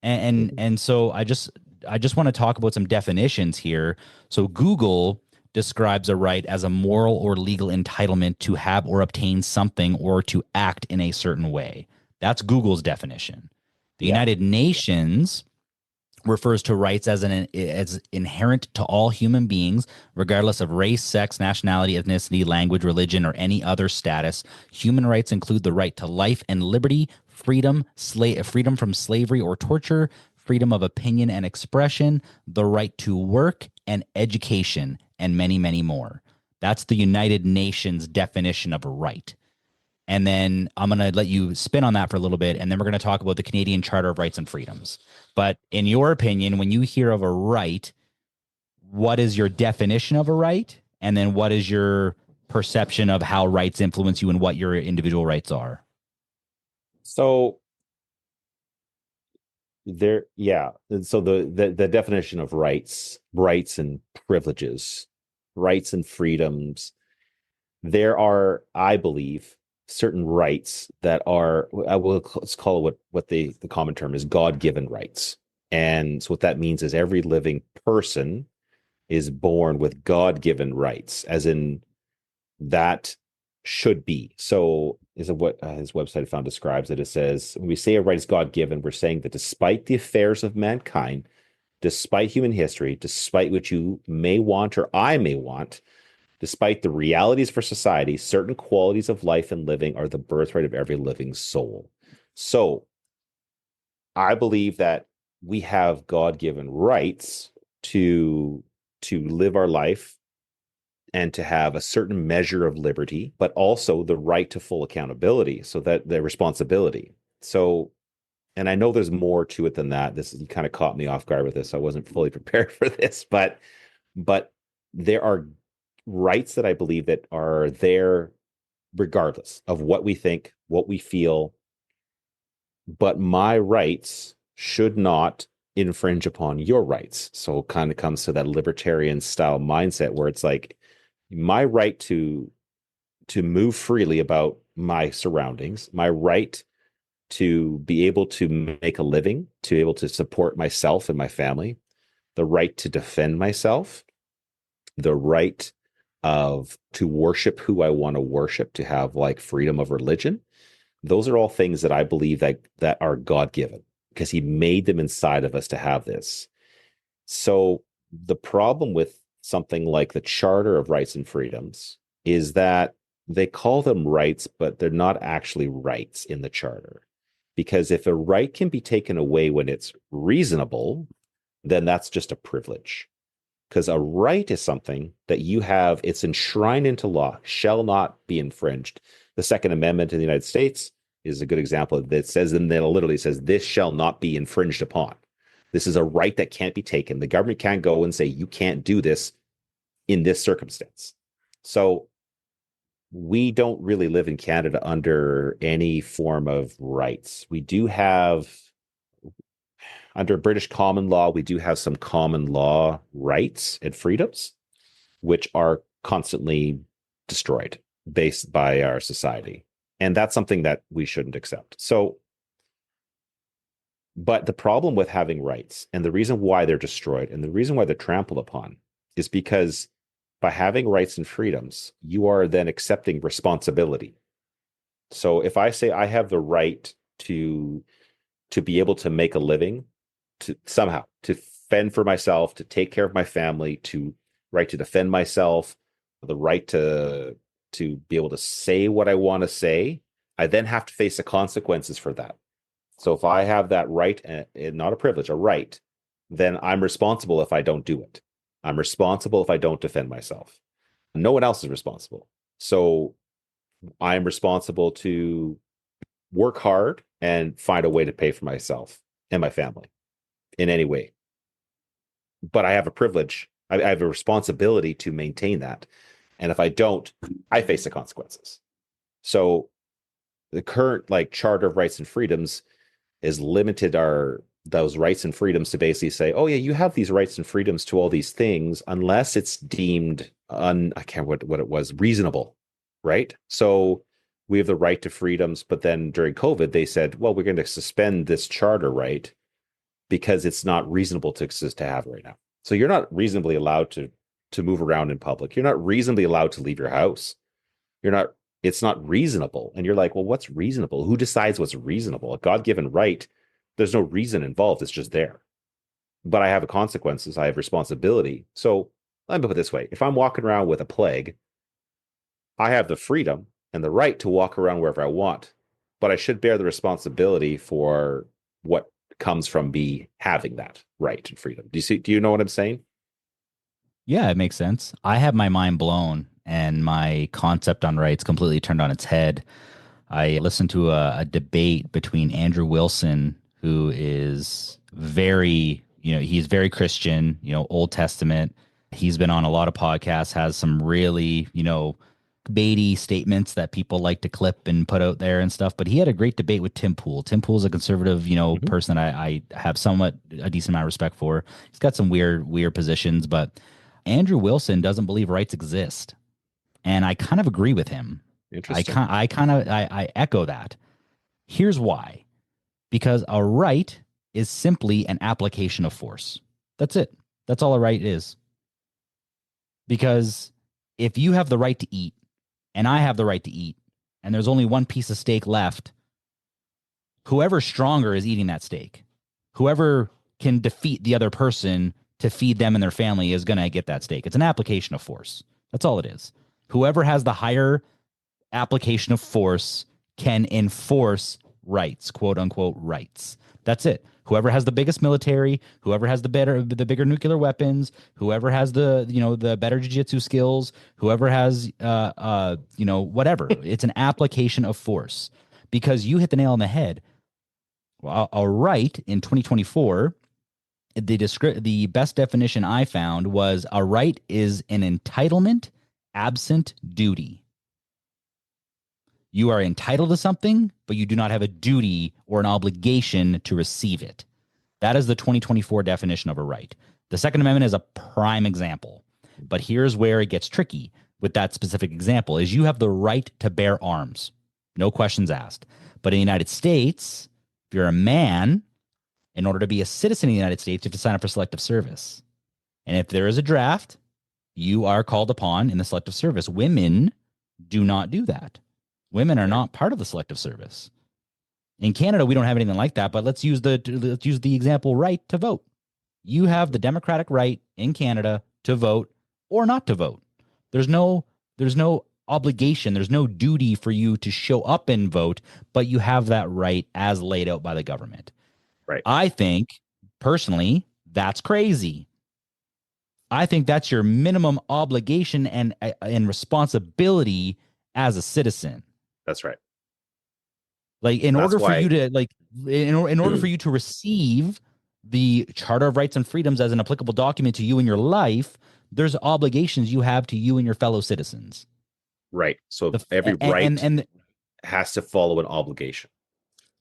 And so I just want to talk about some definitions here. So Google describes a right as a moral or legal entitlement to have or obtain something or to act in a certain way. That's Google's definition. The United Nations refers to rights as inherent to all human beings, regardless of race, sex, nationality, ethnicity, language, religion, or any other status. Human rights include the right to life and liberty, freedom from slavery or torture, freedom of opinion and expression, the right to work and education, and many, many more. That's the United Nations definition of a right. And then I'm going to let you spin on that for a little bit, and then we're going to talk about the Canadian Charter of Rights and Freedoms. But in your opinion, when you hear of a right, what is your definition of a right? And then what is your perception of how rights influence you and what your individual rights are? So so the definition of rights and privileges, rights and freedoms, there are, I believe, certain rights that are, let's call it what the common term is, God-given rights. And so what that means is every living person is born with God-given rights, as in that should be. So is what his website I found describes it. It says, when we say a right is God-given, we're saying that despite the affairs of mankind, despite human history, despite what you may want or I may want, despite the realities for society, certain qualities of life and living are the birthright of every living soul. So I believe that we have God-given rights to live our life and to have a certain measure of liberty, but also the right to full accountability, so that the responsibility. So, and I know there's more to it than that. You kind of caught me off guard with this. I wasn't fully prepared for this, but there are rights that I believe that are there regardless of what we think, what we feel. But my rights should not infringe upon your rights. So it kind of comes to that libertarian style mindset where it's like my right to move freely about my surroundings, my right to be able to make a living, to be able to support myself and my family, the right to defend myself, the right of to worship who I want to worship, to have like freedom of religion. Those are all things that I believe that are God-given because he made them inside of us to have this. So the problem with something like the Charter of Rights and Freedoms is that they call them rights, but they're not actually rights in the Charter. Because if a right can be taken away when it's reasonable, then that's just a privilege. Because a right is something that you have, it's enshrined into law, shall not be infringed. The Second Amendment in the United States is a good example that says, and then it literally says, this shall not be infringed upon. This is a right that can't be taken. The government can't go and say, you can't do this in this circumstance. So we don't really live in Canada under any form of rights. We do have, under British common law, we do have some common law rights and freedoms, which are constantly destroyed based by our society. And that's something that we shouldn't accept. So, but the problem with having rights and the reason why they're destroyed and the reason why they're trampled upon is because by having rights and freedoms, you are then accepting responsibility. So if I say I have the right to be able to make a living, to somehow to fend for myself, to take care of my family, to right to defend myself, the right to be able to say what I want to say, I then have to face the consequences for that. So if I have that right, and not a privilege, a right, then I'm responsible if I don't do it. I'm responsible if I don't defend myself. No one else is responsible. So I'm responsible to work hard and find a way to pay for myself and my family in any way. But I have a privilege. I have a responsibility to maintain that. And if I don't, I face the consequences. So the current like Charter of Rights and Freedoms is limited those rights and freedoms to basically say, oh yeah, you have these rights and freedoms to all these things, unless it's deemed I can't what it was, reasonable, right? So we have the right to freedoms, but then during COVID, they said, well, we're going to suspend this charter right because it's not reasonable to exist to have right now. So you're not reasonably allowed to move around in public. You're not reasonably allowed to leave your house. It's not reasonable. And you're like, well, what's reasonable? Who decides what's reasonable? A God-given right, there's no reason involved. It's just there. But I have consequences. I have responsibility. So let me put it this way. If I'm walking around with a plague, I have the freedom and the right to walk around wherever I want, but I should bear the responsibility for what comes from me having that right and freedom. Do you know what I'm saying? Yeah, it makes sense. I have my mind blown and my concept on rights completely turned on its head. I listened to a debate between Andrew Wilson, who is he's very Christian, Old Testament. He's been on a lot of podcasts, has some really, baity statements that people like to clip and put out there and stuff. But he had a great debate with Tim Pool. Tim Pool is a conservative, person that I have somewhat a decent amount of respect for. He's got some weird positions, but Andrew Wilson doesn't believe rights exist. And I kind of agree with him. Interesting. I echo that. Here's why. Because a right is simply an application of force. That's it. That's all a right is. Because if you have the right to eat and I have the right to eat and there's only one piece of steak left, whoever's stronger is eating that steak. Whoever can defeat the other person to feed them and their family is going to get that steak. It's an application of force. That's all it is. Whoever has the higher application of force can enforce rights, quote unquote rights. That's it. Whoever has the biggest military, whoever has the bigger nuclear weapons, whoever has the better jiu-jitsu skills, whoever has whatever. It's an application of force. Because you hit the nail on the head. Well, a right in 2024, the best definition I found was a right is an entitlement absent duty. You are entitled to something, but you do not have a duty or an obligation to receive it. That is the 2024 definition of a right. The Second Amendment is a prime example. But here's where it gets tricky with that specific example is you have the right to bear arms. No questions asked. But in the United States, if you're a man, in order to be a citizen of the United States, you have to sign up for selective service. And if there is a draft, you are called upon in the selective service. Women do not do that. Women are not part of the selective service. In Canada, we don't have anything like that, but let's use the example right to vote. You have the democratic right in Canada to vote or not to vote. There's no obligation, there's no duty for you to show up and vote, but you have that right as laid out by the government. Right. I think personally that's crazy. I think that's your minimum obligation and responsibility as a citizen. That's right. Like in order for you to in order for you to receive the Charter of Rights and Freedoms as an applicable document to you in your life, there's obligations you have to you and your fellow citizens. Right. So every right has to follow an obligation.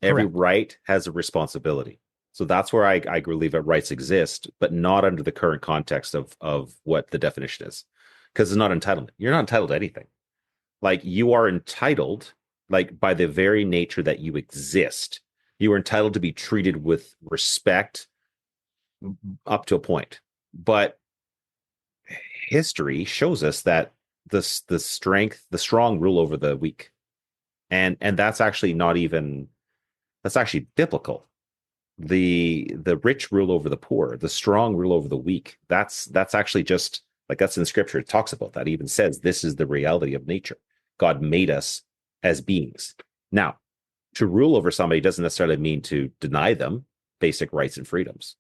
Every right has a responsibility. So that's where I believe that rights exist, but not under the current context of what the definition is. Because it's not entitlement. You're not entitled to anything. Like you are entitled, like by the very nature that you exist, you are entitled to be treated with respect up to a point. But history shows us that the strong rule over the weak. And that's actually that's actually biblical. The rich rule over the poor, the strong rule over the weak. That's actually just like that's in scripture. It talks about that. It even says this is the reality of nature. God made us as beings. Now, to rule over somebody doesn't necessarily mean to deny them basic rights and freedoms.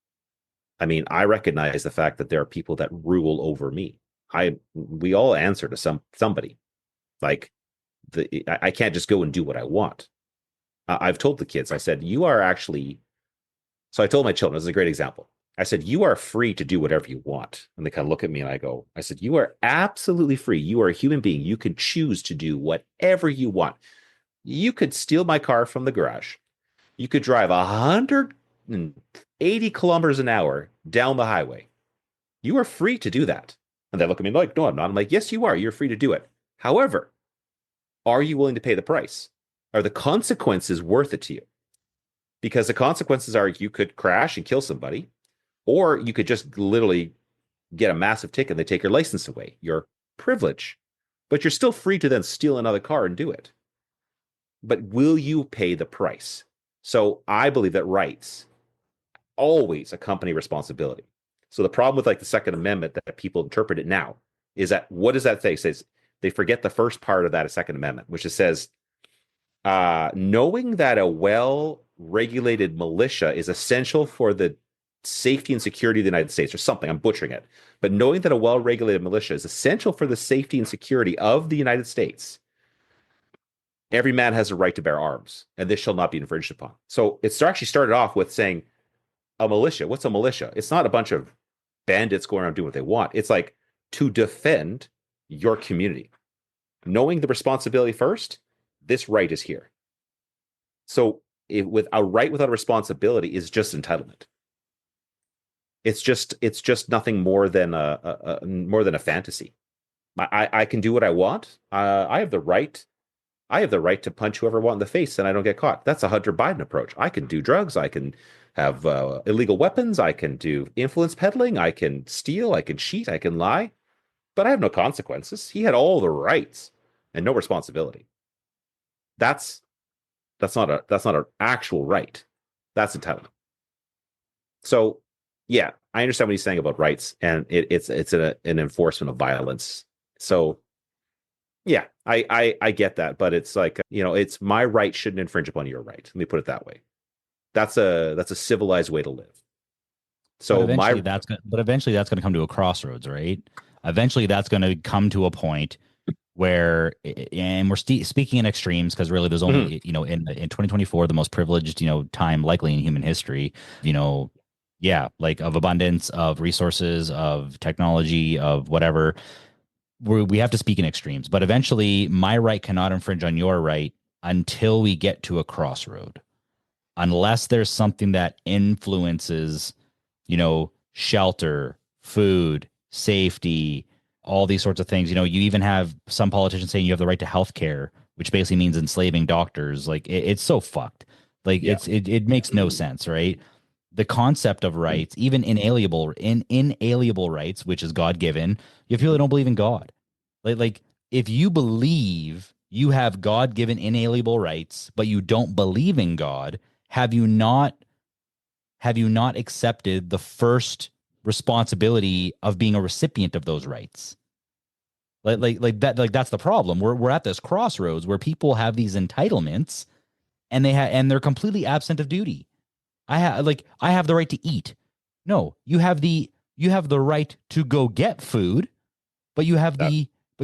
I mean, I recognize the fact that there are people that rule over me. We all answer to somebody. Like I can't just go and do what I want. I've told the kids, I said, you are actually. So I told my children, this is a great example. I said, you are free to do whatever you want. And they kind of look at me and I said, you are absolutely free. You are a human being. You can choose to do whatever you want. You could steal my car from the garage. You could drive 180 kilometers an hour down the highway. You are free to do that. And they look at me like, no, I'm not. I'm like, yes, you are. You're free to do it. However, are you willing to pay the price? Are the consequences worth it to you? Because the consequences are you could crash and kill somebody, or you could just literally get a massive ticket and they take your license away, your privilege. But you're still free to then steal another car and do it. But will you pay the price? So I believe that rights always accompany responsibility. So the problem with like the Second Amendment that people interpret it now is that what does that say? It says they forget the first part of that Second Amendment, which it says, knowing that a well-regulated militia is essential for the safety and security of the United States, or something, I'm butchering it, but knowing that a well-regulated militia is essential for the safety and security of the United States, every man has a right to bear arms, and this shall not be infringed upon. So it's actually started off with saying a militia. What's a militia? It's not a bunch of bandits going around doing what they want. It's like to defend your community. Knowing the responsibility first, this right is here. So with a right without a responsibility is just entitlement. It's just nothing more than a fantasy. I can do what I want. I have the right. I have the right to punch whoever I want in the face and I don't get caught. That's a Hunter Biden approach. I can do drugs. I can have illegal weapons. I can do influence peddling. I can steal. I can cheat. I can lie. But I have no consequences. He had all the rights and no responsibility. That's not an actual right. That's entitlement. So yeah, I understand what he's saying about rights, and it's an enforcement of violence. So yeah, I get that, but it's like, it's my right shouldn't infringe upon your right. Let me put it that way. That's a civilized way to live. So eventually that's going to come to a crossroads, right? Eventually that's going to come to a point where, and we're speaking in extremes because really there's only, in 2024, the most privileged, time likely in human history, like of abundance, of resources, of technology, of whatever. We have to speak in extremes, but eventually my right cannot infringe on your right until we get to a crossroad. unless there's something that influences, shelter, food, safety, all these sorts of things. You even have some politicians saying you have the right to health care, which basically means enslaving doctors. Like it's so fucked. Like Yeah. it makes no sense, right? The concept of rights, even inalienable rights, which is God given, you have people that don't believe in God. Like if you believe you have God given inalienable rights, but you don't believe in God, have you not accepted the first responsibility of being a recipient of those rights? Like that, like that's the problem. We're at this crossroads where people have these entitlements and they're completely absent of duty. I have the right to eat. No, you have the right to go get food, but That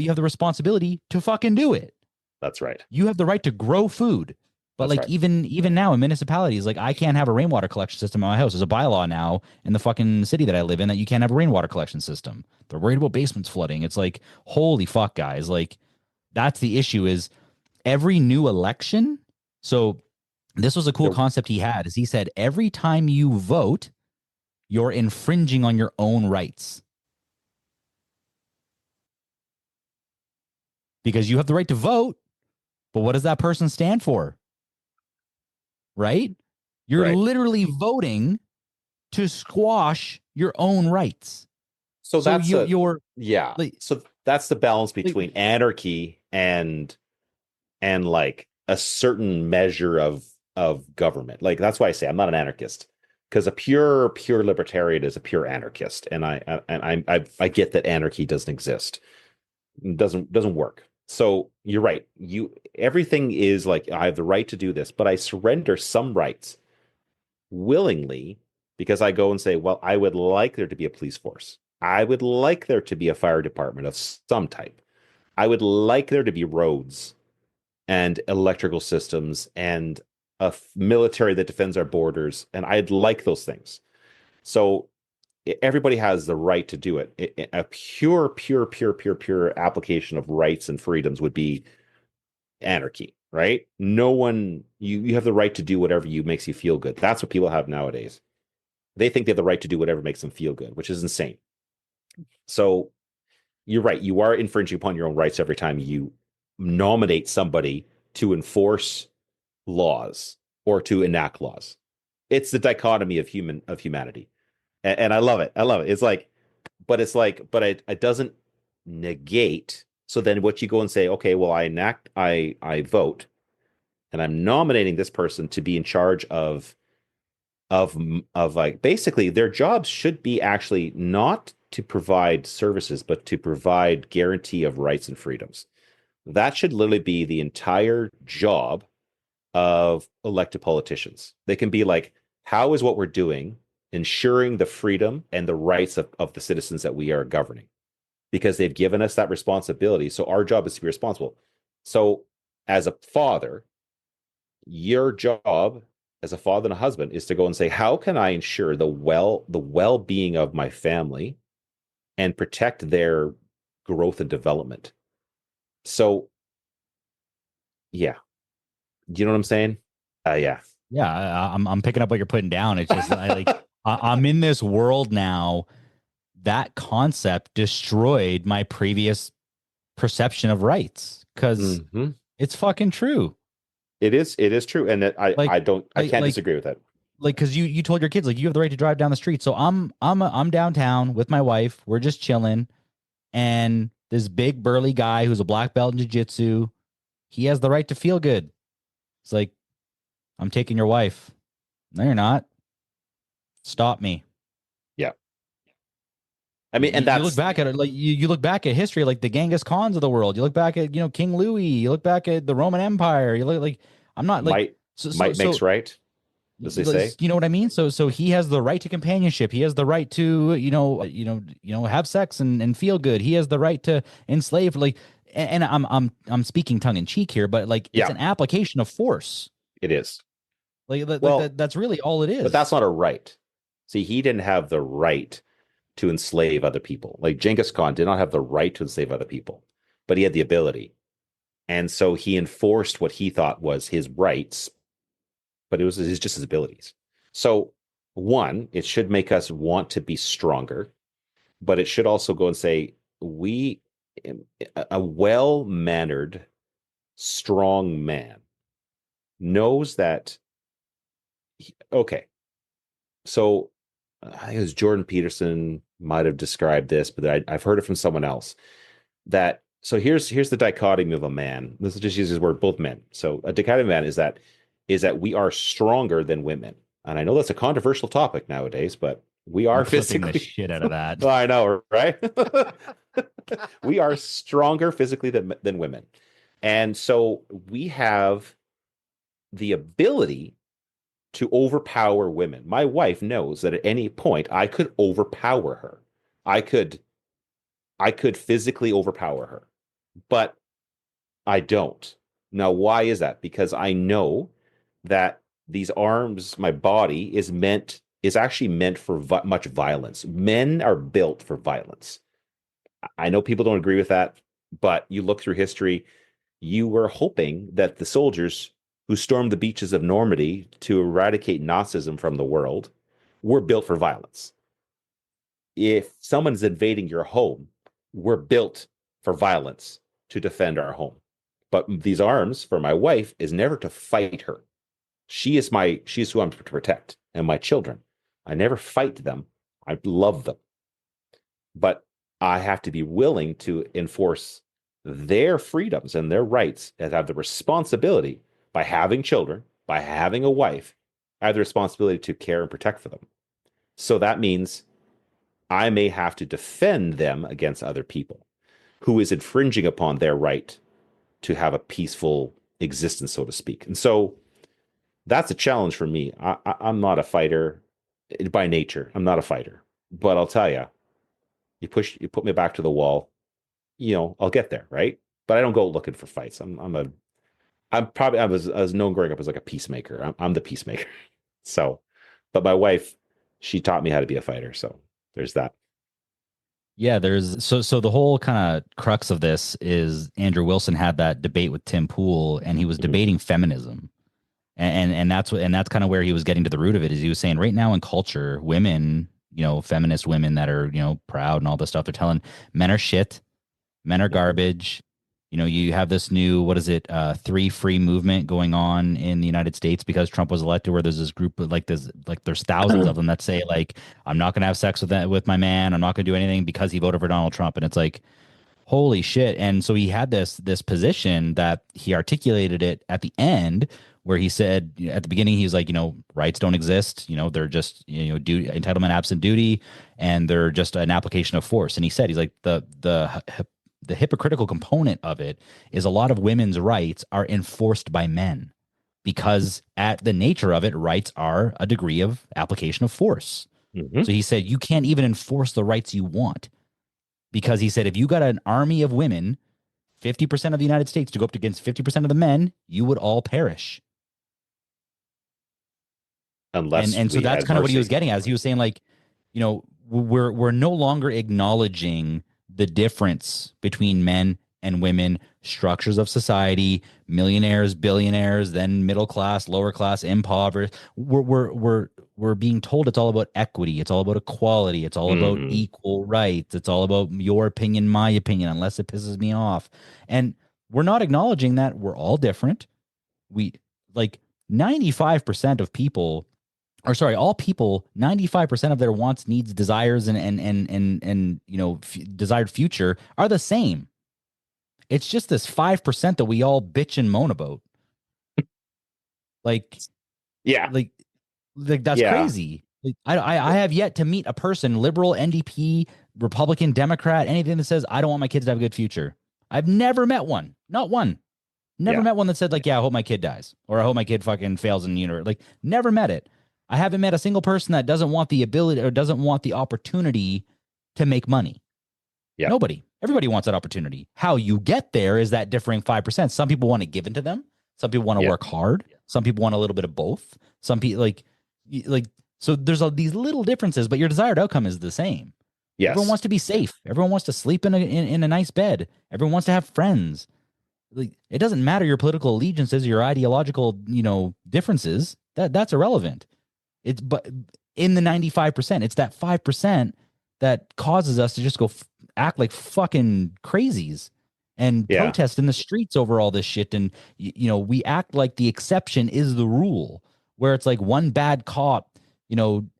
you have the responsibility to fucking do it. that's right. You have the right to grow food. But That's like right. even now in municipalities, like I can't have a rainwater collection system in my house. There's a bylaw now in the fucking city that I live in that you can't have a rainwater collection system. They're worried about basements flooding. It's like, holy fuck, guys. Like that's the issue is every new election. So this was a cool The- concept he had is he said every time you vote, you're infringing on your own rights. Because you have the right to vote, but what does that person stand for? Right? You're right. literally voting to squash your own rights. So So that's a you're yeah. like, So that's the balance like between anarchy and like a certain measure of government. Like that's why I say I'm not an anarchist because a pure libertarian is a pure anarchist, and I get that anarchy doesn't exist, doesn't work. So you're right. Everything is like I have the right to do this, but I surrender some rights willingly because I go and say, well, I would like there to be a police force. I would like there to be a fire department of some type. I would like there to be roads and electrical systems and a military that defends our borders. And I'd like those things. So everybody has the right to do it. A pure application of rights and freedoms would be anarchy, right? No one, you have the right to do whatever makes you feel good. That's what people have nowadays. They think they have the right to do whatever makes them feel good, which is insane. So you're right. You are infringing upon your own rights every time you nominate somebody to enforce laws or to enact laws. It's the dichotomy of humanity, and I love it. I love it. But it doesn't negate. So then, what you go and say, okay, well, I vote, and I'm nominating this person to be in charge of like basically their jobs should be actually not to provide services, but to provide guarantee of rights and freedoms. That should literally be the entire job of elected politicians. They can be like, how is what we're doing ensuring the freedom and the rights of the citizens that we are governing? Because they've given us that responsibility. So our job is to be responsible. So as a father, your job as a father and a husband is to go and say, how can I ensure the well-being of my family and protect their growth and development? So yeah. Do you know what I'm saying? Yeah. yeah, I'm picking up what you're putting down. It's just I'm in this world now. That concept destroyed my previous perception of rights because it's fucking true. It is true. And I can't like disagree with that. like because you told your kids like you have the right to drive down the street. So I'm downtown with my wife. We're just chilling, and this big burly guy who's a black belt in jiu-jitsu, he has the right to feel good. It's like, I'm taking your wife. No, you're not. Stop me. Yeah. I mean, and You look back at it like you look back at history, like the Genghis Khans of the world. You look back at King Louis. You look back at the Roman Empire. You look like I'm not like might makes right, as they say. You know what I mean? So he has the right to companionship. He has the right to have sex and feel good. He has the right to enslave. Like, and I'm speaking tongue in cheek here, but like it's an application of force. It is. That's really all it is. But that's not a right. See, he didn't have the right to enslave other people. Like Genghis Khan did not have the right to enslave other people, but he had the ability. And so he enforced what he thought was his rights, but it's just his abilities. So one, it should make us want to be stronger, but it should also go and say we a well-mannered, strong man knows that okay. So I think it was Jordan Peterson might have described this, but I've heard it from someone else that so here's the dichotomy of a man. Let's just use his word, both men. So a dichotomy of man is that we are stronger than women. And I know that's a controversial topic nowadays, but we are I'm flipping the physically shit out of that. well, I know, right? We are stronger physically than women. And so we have the ability to overpower women. My wife knows that at any point I could overpower her. I could physically overpower her, but I don't. Now, why is that? Because I know that these arms, my body is actually meant for much violence. Men are built for violence. I know people don't agree with that, but you look through history, you were hoping that the soldiers who stormed the beaches of Normandy to eradicate Nazism from the world were built for violence. If someone's invading your home, we're built for violence to defend our home. But these arms for my wife is never to fight her. She's who I'm to protect, and my children. I never fight them. I love them. But I have to be willing to enforce their freedoms and their rights and have the responsibility by having children, by having a wife, I have the responsibility to care and protect for them. So that means I may have to defend them against other people who is infringing upon their right to have a peaceful existence, so to speak. And so that's a challenge for me. I'm not a fighter by nature. I'm not a fighter. But I'll tell you, you put me back to the wall, I'll get there, right? But I don't go looking for fights. I was known growing up as like a peacemaker. I'm the peacemaker. So, but my wife, she taught me how to be a fighter. So there's that. Yeah, so the whole kind of crux of this is Andrew Wilson had that debate with Tim Pool, and he was debating feminism. And that's kind of where he was getting to the root of it, is he was saying right now in culture, women, feminist women that are, proud and all this stuff, they're telling men are shit, men are garbage. You have this new, what is it, 3 free movement going on in the United States because Trump was elected, where there's this group of there's thousands of them that say like, I'm not going to have sex with my man. I'm not going to do anything because he voted for Donald Trump. And it's like, holy shit. And so he had this position that he articulated it at the end, where he said at the beginning, he was like, rights don't exist. They're just, duty, entitlement absent duty, and they're just an application of force. And he's like, the hypocritical component of it is a lot of women's rights are enforced by men, because at the nature of it, rights are a degree of application of force. So he said, you can't even enforce the rights you want, because he said, if you got an army of women, 50% of the United States to go up against 50% of the men, you would all perish. Unless and so that's kind of what he was getting at. He was saying like, we're no longer acknowledging the difference between men and women, structures of society, millionaires, billionaires, then middle class, lower class, impoverished. We're being told it's all about equity, it's all about equality, it's all about equal rights, it's all about your opinion, my opinion, unless it pisses me off. And we're not acknowledging that we're all different. We like 95% of people, or sorry, all people, 95% of their wants, needs, desires, and desired future are the same. It's just this 5% that we all bitch and moan about. Like, yeah, like that's crazy. Like, I have yet to meet a person, liberal, NDP, Republican, Democrat, anything that says I don't want my kids to have a good future. I've never met one, not one. Never met one that said like, yeah, I hope my kid dies, or I hope my kid fucking fails in university. Like, never met it. I haven't met a single person that doesn't want the ability or doesn't want the opportunity to make money. Yeah. Nobody. Everybody wants that opportunity. How you get there is that differing 5%. Some people want it given to them. Some people want to work hard. Some people want a little bit of both. Some people like, so there's all these little differences, but your desired outcome is the same. Yes. Everyone wants to be safe. Everyone wants to sleep in a nice bed. Everyone wants to have friends. Like, it doesn't matter your political allegiances, your ideological, differences. That's irrelevant. It's but in the 95%, it's that 5% that causes us to just go act like fucking crazies and Yeah. protest in the streets over all this shit. And we act like the exception is the rule, where it's like one bad cop,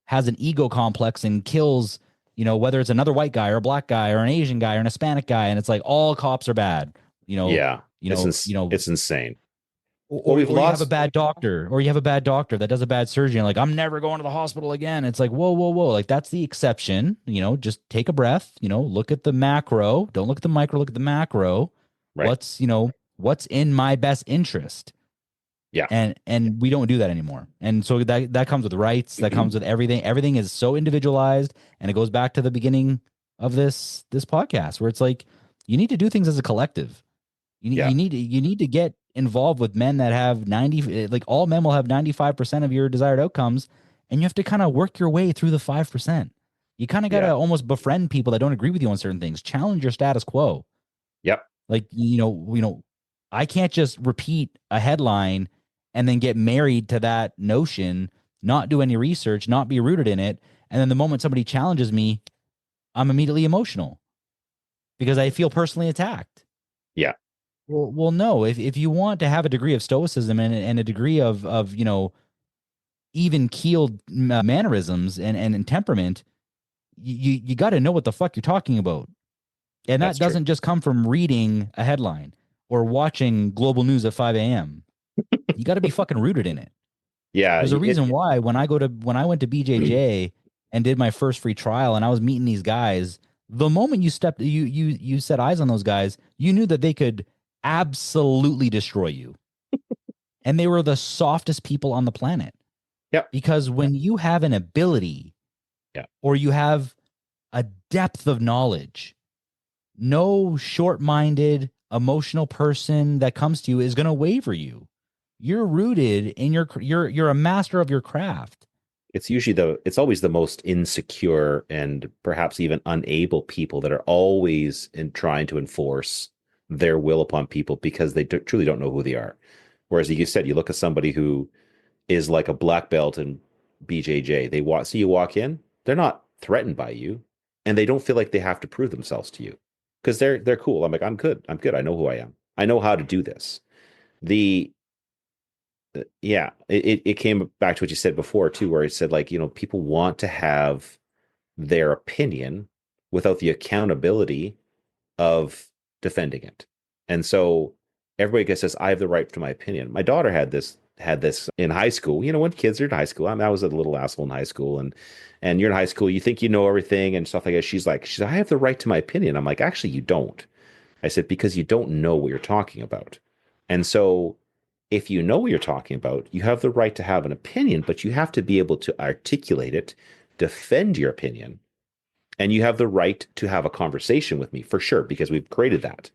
has an ego complex and kills, whether it's another white guy or a black guy or an Asian guy or an Hispanic guy, and it's like all cops are bad. You know, Yeah. you know, you know, It's insane. Well, or, we've or you have a lost. bad doctor, or you have a bad doctor that does a bad surgery and like, I'm never going to the hospital again. It's like, whoa, whoa, whoa. Like that's the exception, just take a breath, look at the macro. Don't look at the micro, look at the macro. Right. What's in my best interest? Yeah. And we don't do that anymore. And so that comes with rights, that comes with everything. Everything is so individualized. And it goes back to the beginning of this podcast where it's like, you need to do things as a collective. Yeah. You need to get involved with men that have 90, like all men will have 95% of your desired outcomes, and you have to kind of work your way through the 5%. You kind of got to Yeah. almost befriend people that don't agree with you on certain things. Challenge your status quo. Yep. Like, I can't just repeat a headline and then get married to that notion, not do any research, not be rooted in it, and then the moment somebody challenges me, I'm immediately emotional because I feel personally attacked. Yeah. Well, no. If you want to have a degree of stoicism and a degree of even keeled mannerisms and temperament, you got to know what the fuck you're talking about, and that That's true. doesn't just come from reading a headline or watching global news at 5 a.m. You got to be fucking rooted in it. Yeah. There's a reason why when I went to BJJ and did my first free trial and I was meeting these guys, the moment you set eyes on those guys, you knew that they could absolutely destroy you. And they were the softest people on the planet. Yep. Because when you have an ability, yeah, or you have a depth of knowledge, no short-minded, emotional person that comes to you is going to waver you. You're rooted in you're a master of your craft. It's always the most insecure and perhaps even unable people that are always trying to enforce their will upon people because they truly don't know who they are. Whereas you said, you look at somebody who is like a black belt in BJJ, see you walk in, they're not threatened by you, and they don't feel like they have to prove themselves to you because they're cool. I'm like, I'm good. I know who I am. I know how to do this. It came back to what you said before too, where it said like, people want to have their opinion without the accountability of defending it. And so everybody says, I have the right to my opinion. My daughter had this in high school. When kids are in high school, I was a little asshole in high school, and you're in high school, you think you know everything and stuff like that. She's like, I have the right to my opinion. I'm like, actually, you don't. I said, because you don't know what you're talking about. And so if you know what you're talking about, you have the right to have an opinion, but you have to be able to articulate it, defend your opinion, and you have the right to have a conversation with me for sure, because we've created that.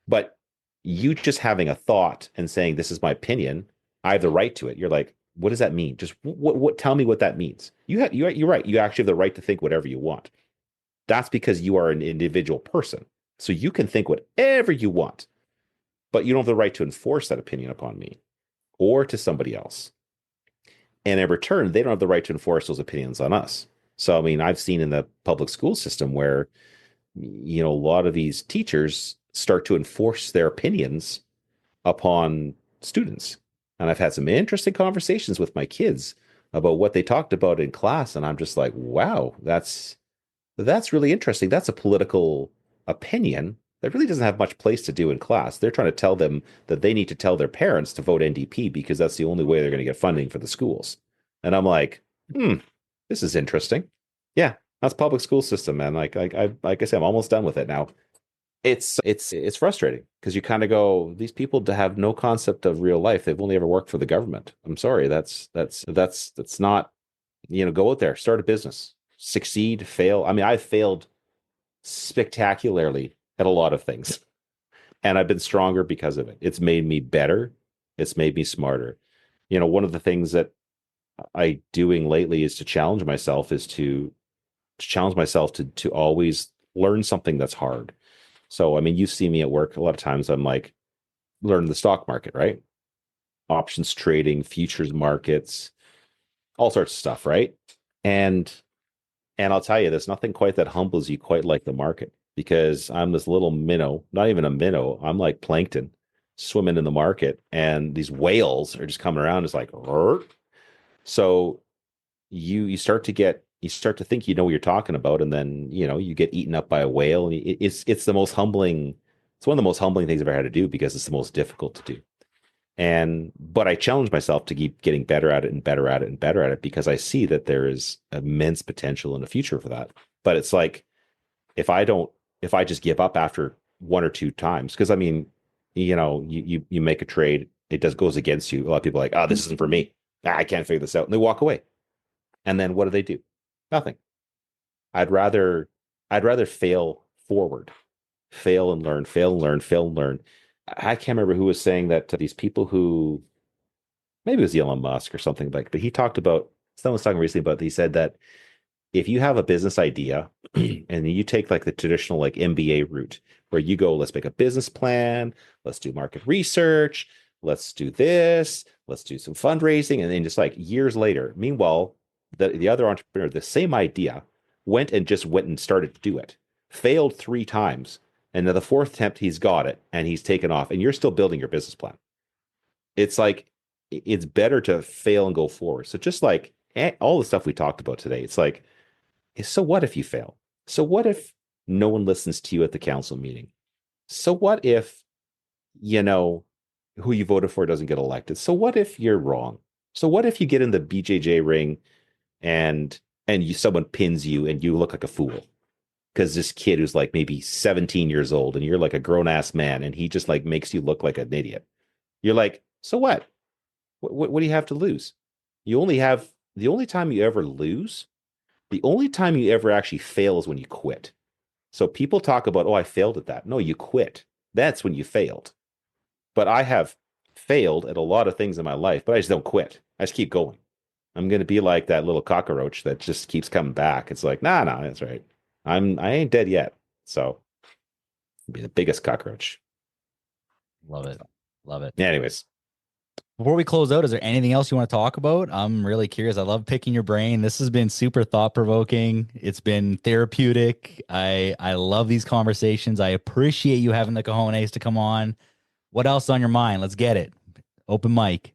But you just having a thought and saying, this is my opinion, I have the right to it. You're like, what does that mean? Just tell me what that means. You're right. You actually have the right to think whatever you want. That's because you are an individual person. So you can think whatever you want, but you don't have the right to enforce that opinion upon me or to somebody else. And in return, they don't have the right to enforce those opinions on us. So, I mean, I've seen in the public school system where, a lot of these teachers start to enforce their opinions upon students. And I've had some interesting conversations with my kids about what they talked about in class. And I'm just like, wow, that's really interesting. That's a political opinion that really doesn't have much place to do in class. They're trying to tell them that they need to tell their parents to vote NDP because that's the only way they're going to get funding for the schools. And I'm like, this is interesting. Yeah, that's public school system, man. Like I said, I'm almost done with it now. It's frustrating because you kind of go, these people have no concept of real life. They've only ever worked for the government. I'm sorry, that's not, go out there, start a business, succeed, fail. I mean, I've failed spectacularly at a lot of things, and I've been stronger because of it. It's made me better. It's made me smarter. One of the things that I doing lately is to challenge myself to always learn something that's hard. So, I mean, you see me at work a lot of times. I'm like, learn the stock market, right? options trading, futures markets, all sorts of stuff, right? And I'll tell you, there's nothing quite that humbles you quite like the market, because I'm this little minnow, not even a minnow. I'm like plankton swimming in the market, and these whales are just coming around. It's like, "Rrr." So you start to think you know what you're talking about, and then you get eaten up by a whale, and it's the most humbling. It's one of the most humbling things I've ever had to do, because it's the most difficult to do. But I challenge myself to keep getting better at it and better at it and better at it, because I see that there is immense potential in the future for that. But it's like, if I don't, if I just give up after one or two times, because I mean, you make a trade, it does goes against you. A lot of people are like, oh, this isn't for me. I can't figure this out. And they walk away. And then what do? Nothing. I'd rather fail forward, fail and learn, fail and learn, fail and learn. I can't remember who was saying that, these people who, maybe it was Elon Musk or something like, but he talked about, someone was talking recently about, he said that if you have a business idea and you take like the traditional like MBA route, where you go, let's make a business plan, let's do market research, let's do this, let's do some fundraising, and then just like years later, meanwhile, the other entrepreneur, the same idea, went and started to do it, failed three times, and then the fourth attempt he's got it and he's taken off, and you're still building your business plan. It's like, it's better to fail and go forward. So just like all the stuff we talked about today, it's like, so what if you fail? So what if no one listens to you at the council meeting? So what if, who you voted for doesn't get elected? So what if you're wrong? So what if you get in the BJJ ring and someone pins you and you look like a fool? Because this kid who's like maybe 17 years old, and you're like a grown-ass man, and he just like makes you look like an idiot. You're like, so what? What do you have to lose? You only have, the only time you ever lose, the only time you ever actually fail is when you quit. So people talk about, oh, I failed at that. No, you quit. That's when you failed. But I have failed at a lot of things in my life, but I just don't quit. I just keep going. I'm going to be like that little cockroach that just keeps coming back. It's like, nah, that's right. I ain't dead yet. So I'll be the biggest cockroach. Love it. Love it. Anyways. Before we close out, is there anything else you want to talk about? I'm really curious. I love picking your brain. This has been super thought-provoking. It's been therapeutic. I love these conversations. I appreciate you having the cojones to come on. What else is on your mind? Let's get it. Open mic.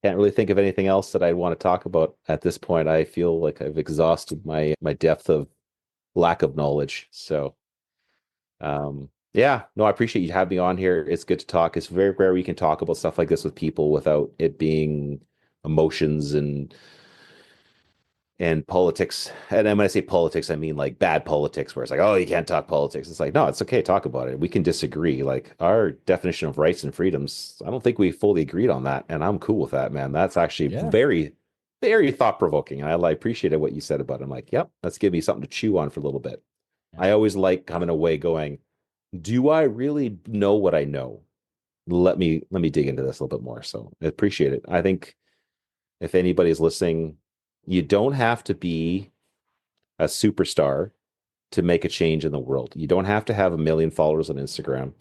Can't really think of anything else that I want to talk about at this point. I feel like I've exhausted my depth of lack of knowledge. So, yeah, no, I appreciate you having me on here. It's good to talk. It's very rare we can talk about stuff like this with people without it being emotions and politics. And when I say politics, I mean like bad politics, where it's like, oh, you can't talk politics. It's like, no, it's okay, talk about it. We can disagree. Like, our definition of rights and freedoms, I don't think we fully agreed on that, and I'm cool with that, man. That's actually very, very thought-provoking. And I appreciated what you said about it. I'm like, yep, let's give me something to chew on for a little bit. Yeah. I always like coming away going, do I really know what I know? Let me dig into this a little bit more. So I appreciate it. I think if anybody's listening, you don't have to be a superstar to make a change in the world. You don't have to have 1 million followers on Instagram.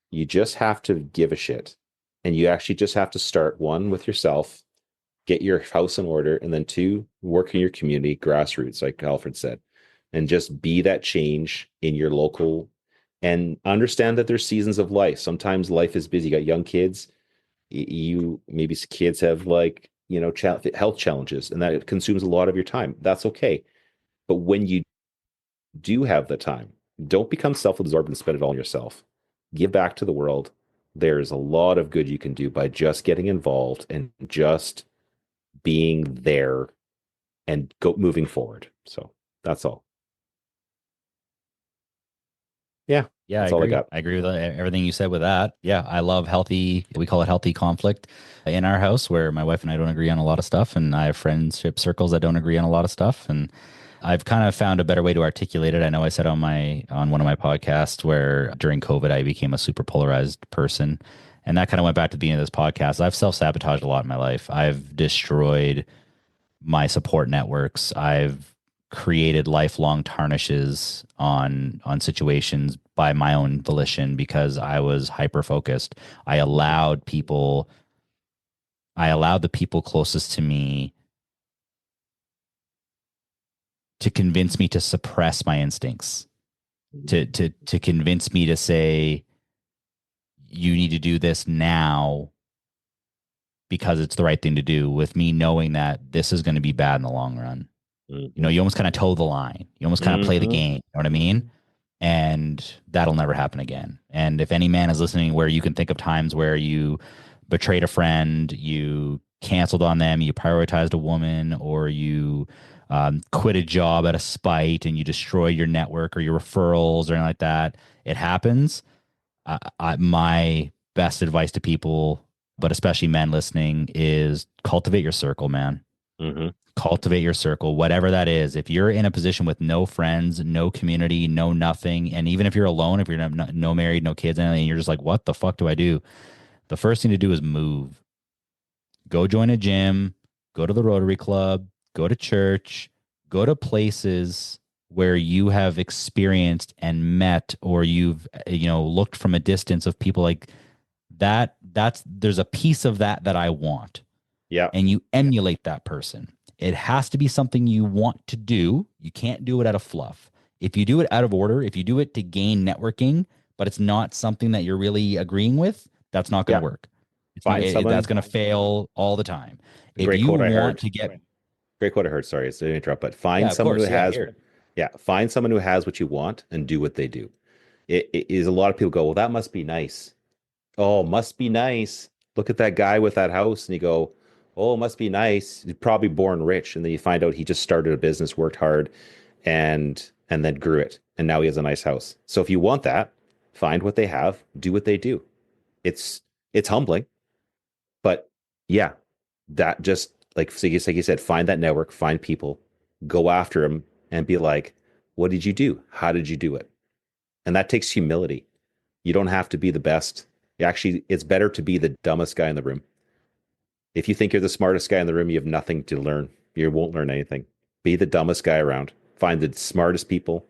You just have to give a shit. And you actually just have to start, one, with yourself, get your house in order, and then two, work in your community, grassroots, like Alfred said, and just be that change in your local, and understand that there's seasons of life. Sometimes life is busy. You got young kids. You maybe kids have like, health challenges, and that consumes a lot of your time. That's okay. But when you do have the time, don't become self-absorbed and spend it all on yourself. Give back to the world. There's a lot of good you can do by just getting involved and just being there and moving forward. So that's all. Yeah. Yeah, that's I all agree. I got. I agree with everything you said with that. Yeah, I love we call it healthy conflict in our house, where my wife and I don't agree on a lot of stuff, and I have friendship circles that don't agree on a lot of stuff. And I've kind of found a better way to articulate it. I know I said on one of my podcasts, where during COVID, I became a super polarized person. And that kind of went back to the beginning of this podcast. I've self-sabotaged a lot in my life. I've destroyed my support networks. I've created lifelong tarnishes on situations by my own volition because I was hyper focused. I allowed the people closest to me to convince me to suppress my instincts, to convince me to say, you need to do this now because it's the right thing to do, with me knowing that this is going to be bad in the long run. You know, you almost kind of toe the line. You almost kind of play the game. You know what I mean? And that'll never happen again. And if any man is listening where you can think of times where you betrayed a friend, you canceled on them, you prioritized a woman, or you quit a job out of spite and you destroy your network or your referrals or anything like that, it happens. My best advice to people, but especially men listening, is cultivate your circle, man. Cultivate your circle, whatever that is. If you're in a position with no friends, no community, no nothing, and even if you're alone, if you're no married, no kids, and you're just like, what the fuck do I do? The first thing to do is move. Go join a gym, go to the Rotary Club, go to church, go to places where you have experienced and met, or you've, looked from a distance of people like that. There's a piece of that I want. Yeah. And you emulate that person. It has to be something you want to do. You can't do it out of fluff. If you do it out of order, if you do it to gain networking, but it's not something that you're really agreeing with, that's not going to work. That's going to fail all the time. Great quote I heard. Sorry, it's to interrupt, but find someone who has what you want and do what they do. It is, a lot of people go, well, that must be nice. Oh, must be nice. Look at that guy with that house. And you go, oh, it must be nice. He's probably born rich. And then you find out he just started a business, worked hard, and then grew it. And now he has a nice house. So if you want that, find what they have, do what they do. It's humbling. But yeah, that just like you said, find that network, find people, go after them and be like, what did you do? How did you do it? And that takes humility. You don't have to be the best. Actually, it's better to be the dumbest guy in the room. If you think you're the smartest guy in the room, you have nothing to learn. You won't learn anything. Be the dumbest guy around. Find the smartest people.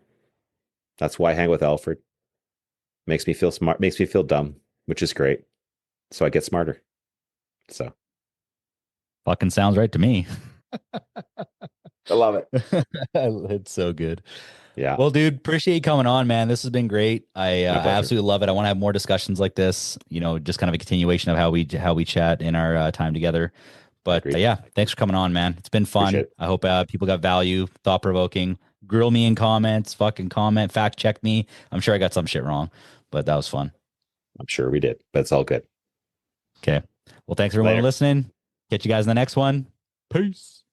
That's why I hang with Alfred. Makes me feel smart, makes me feel dumb, which is great. So I get smarter. So. Fucking sounds right to me. I love it. It's so good. Yeah. Well, dude, appreciate you coming on, man. This has been great. I absolutely love it. I want to have more discussions like this, just kind of a continuation of how we chat in our time together. But yeah, thanks for coming on, man. It's been fun. I hope people got value, thought provoking. Grill me in comments, fucking comment, fact check me. I'm sure I got some shit wrong, but that was fun. I'm sure we did, but it's all good. Okay. Well, thanks everyone for listening. Catch you guys in the next one. Peace.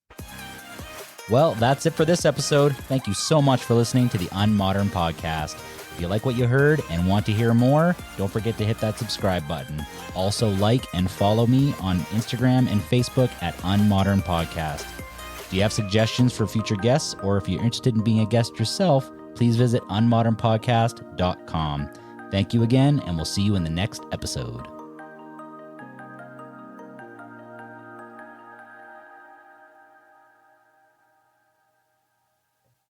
Well, that's it for this episode. Thank you so much for listening to the Unmodern Podcast. If you like what you heard and want to hear more, don't forget to hit that subscribe button. Also, like and follow me on Instagram and Facebook at Unmodern Podcast. Do you have suggestions for future guests, or if you're interested in being a guest yourself, please visit unmodernpodcast.com. Thank you again, and we'll see you in the next episode.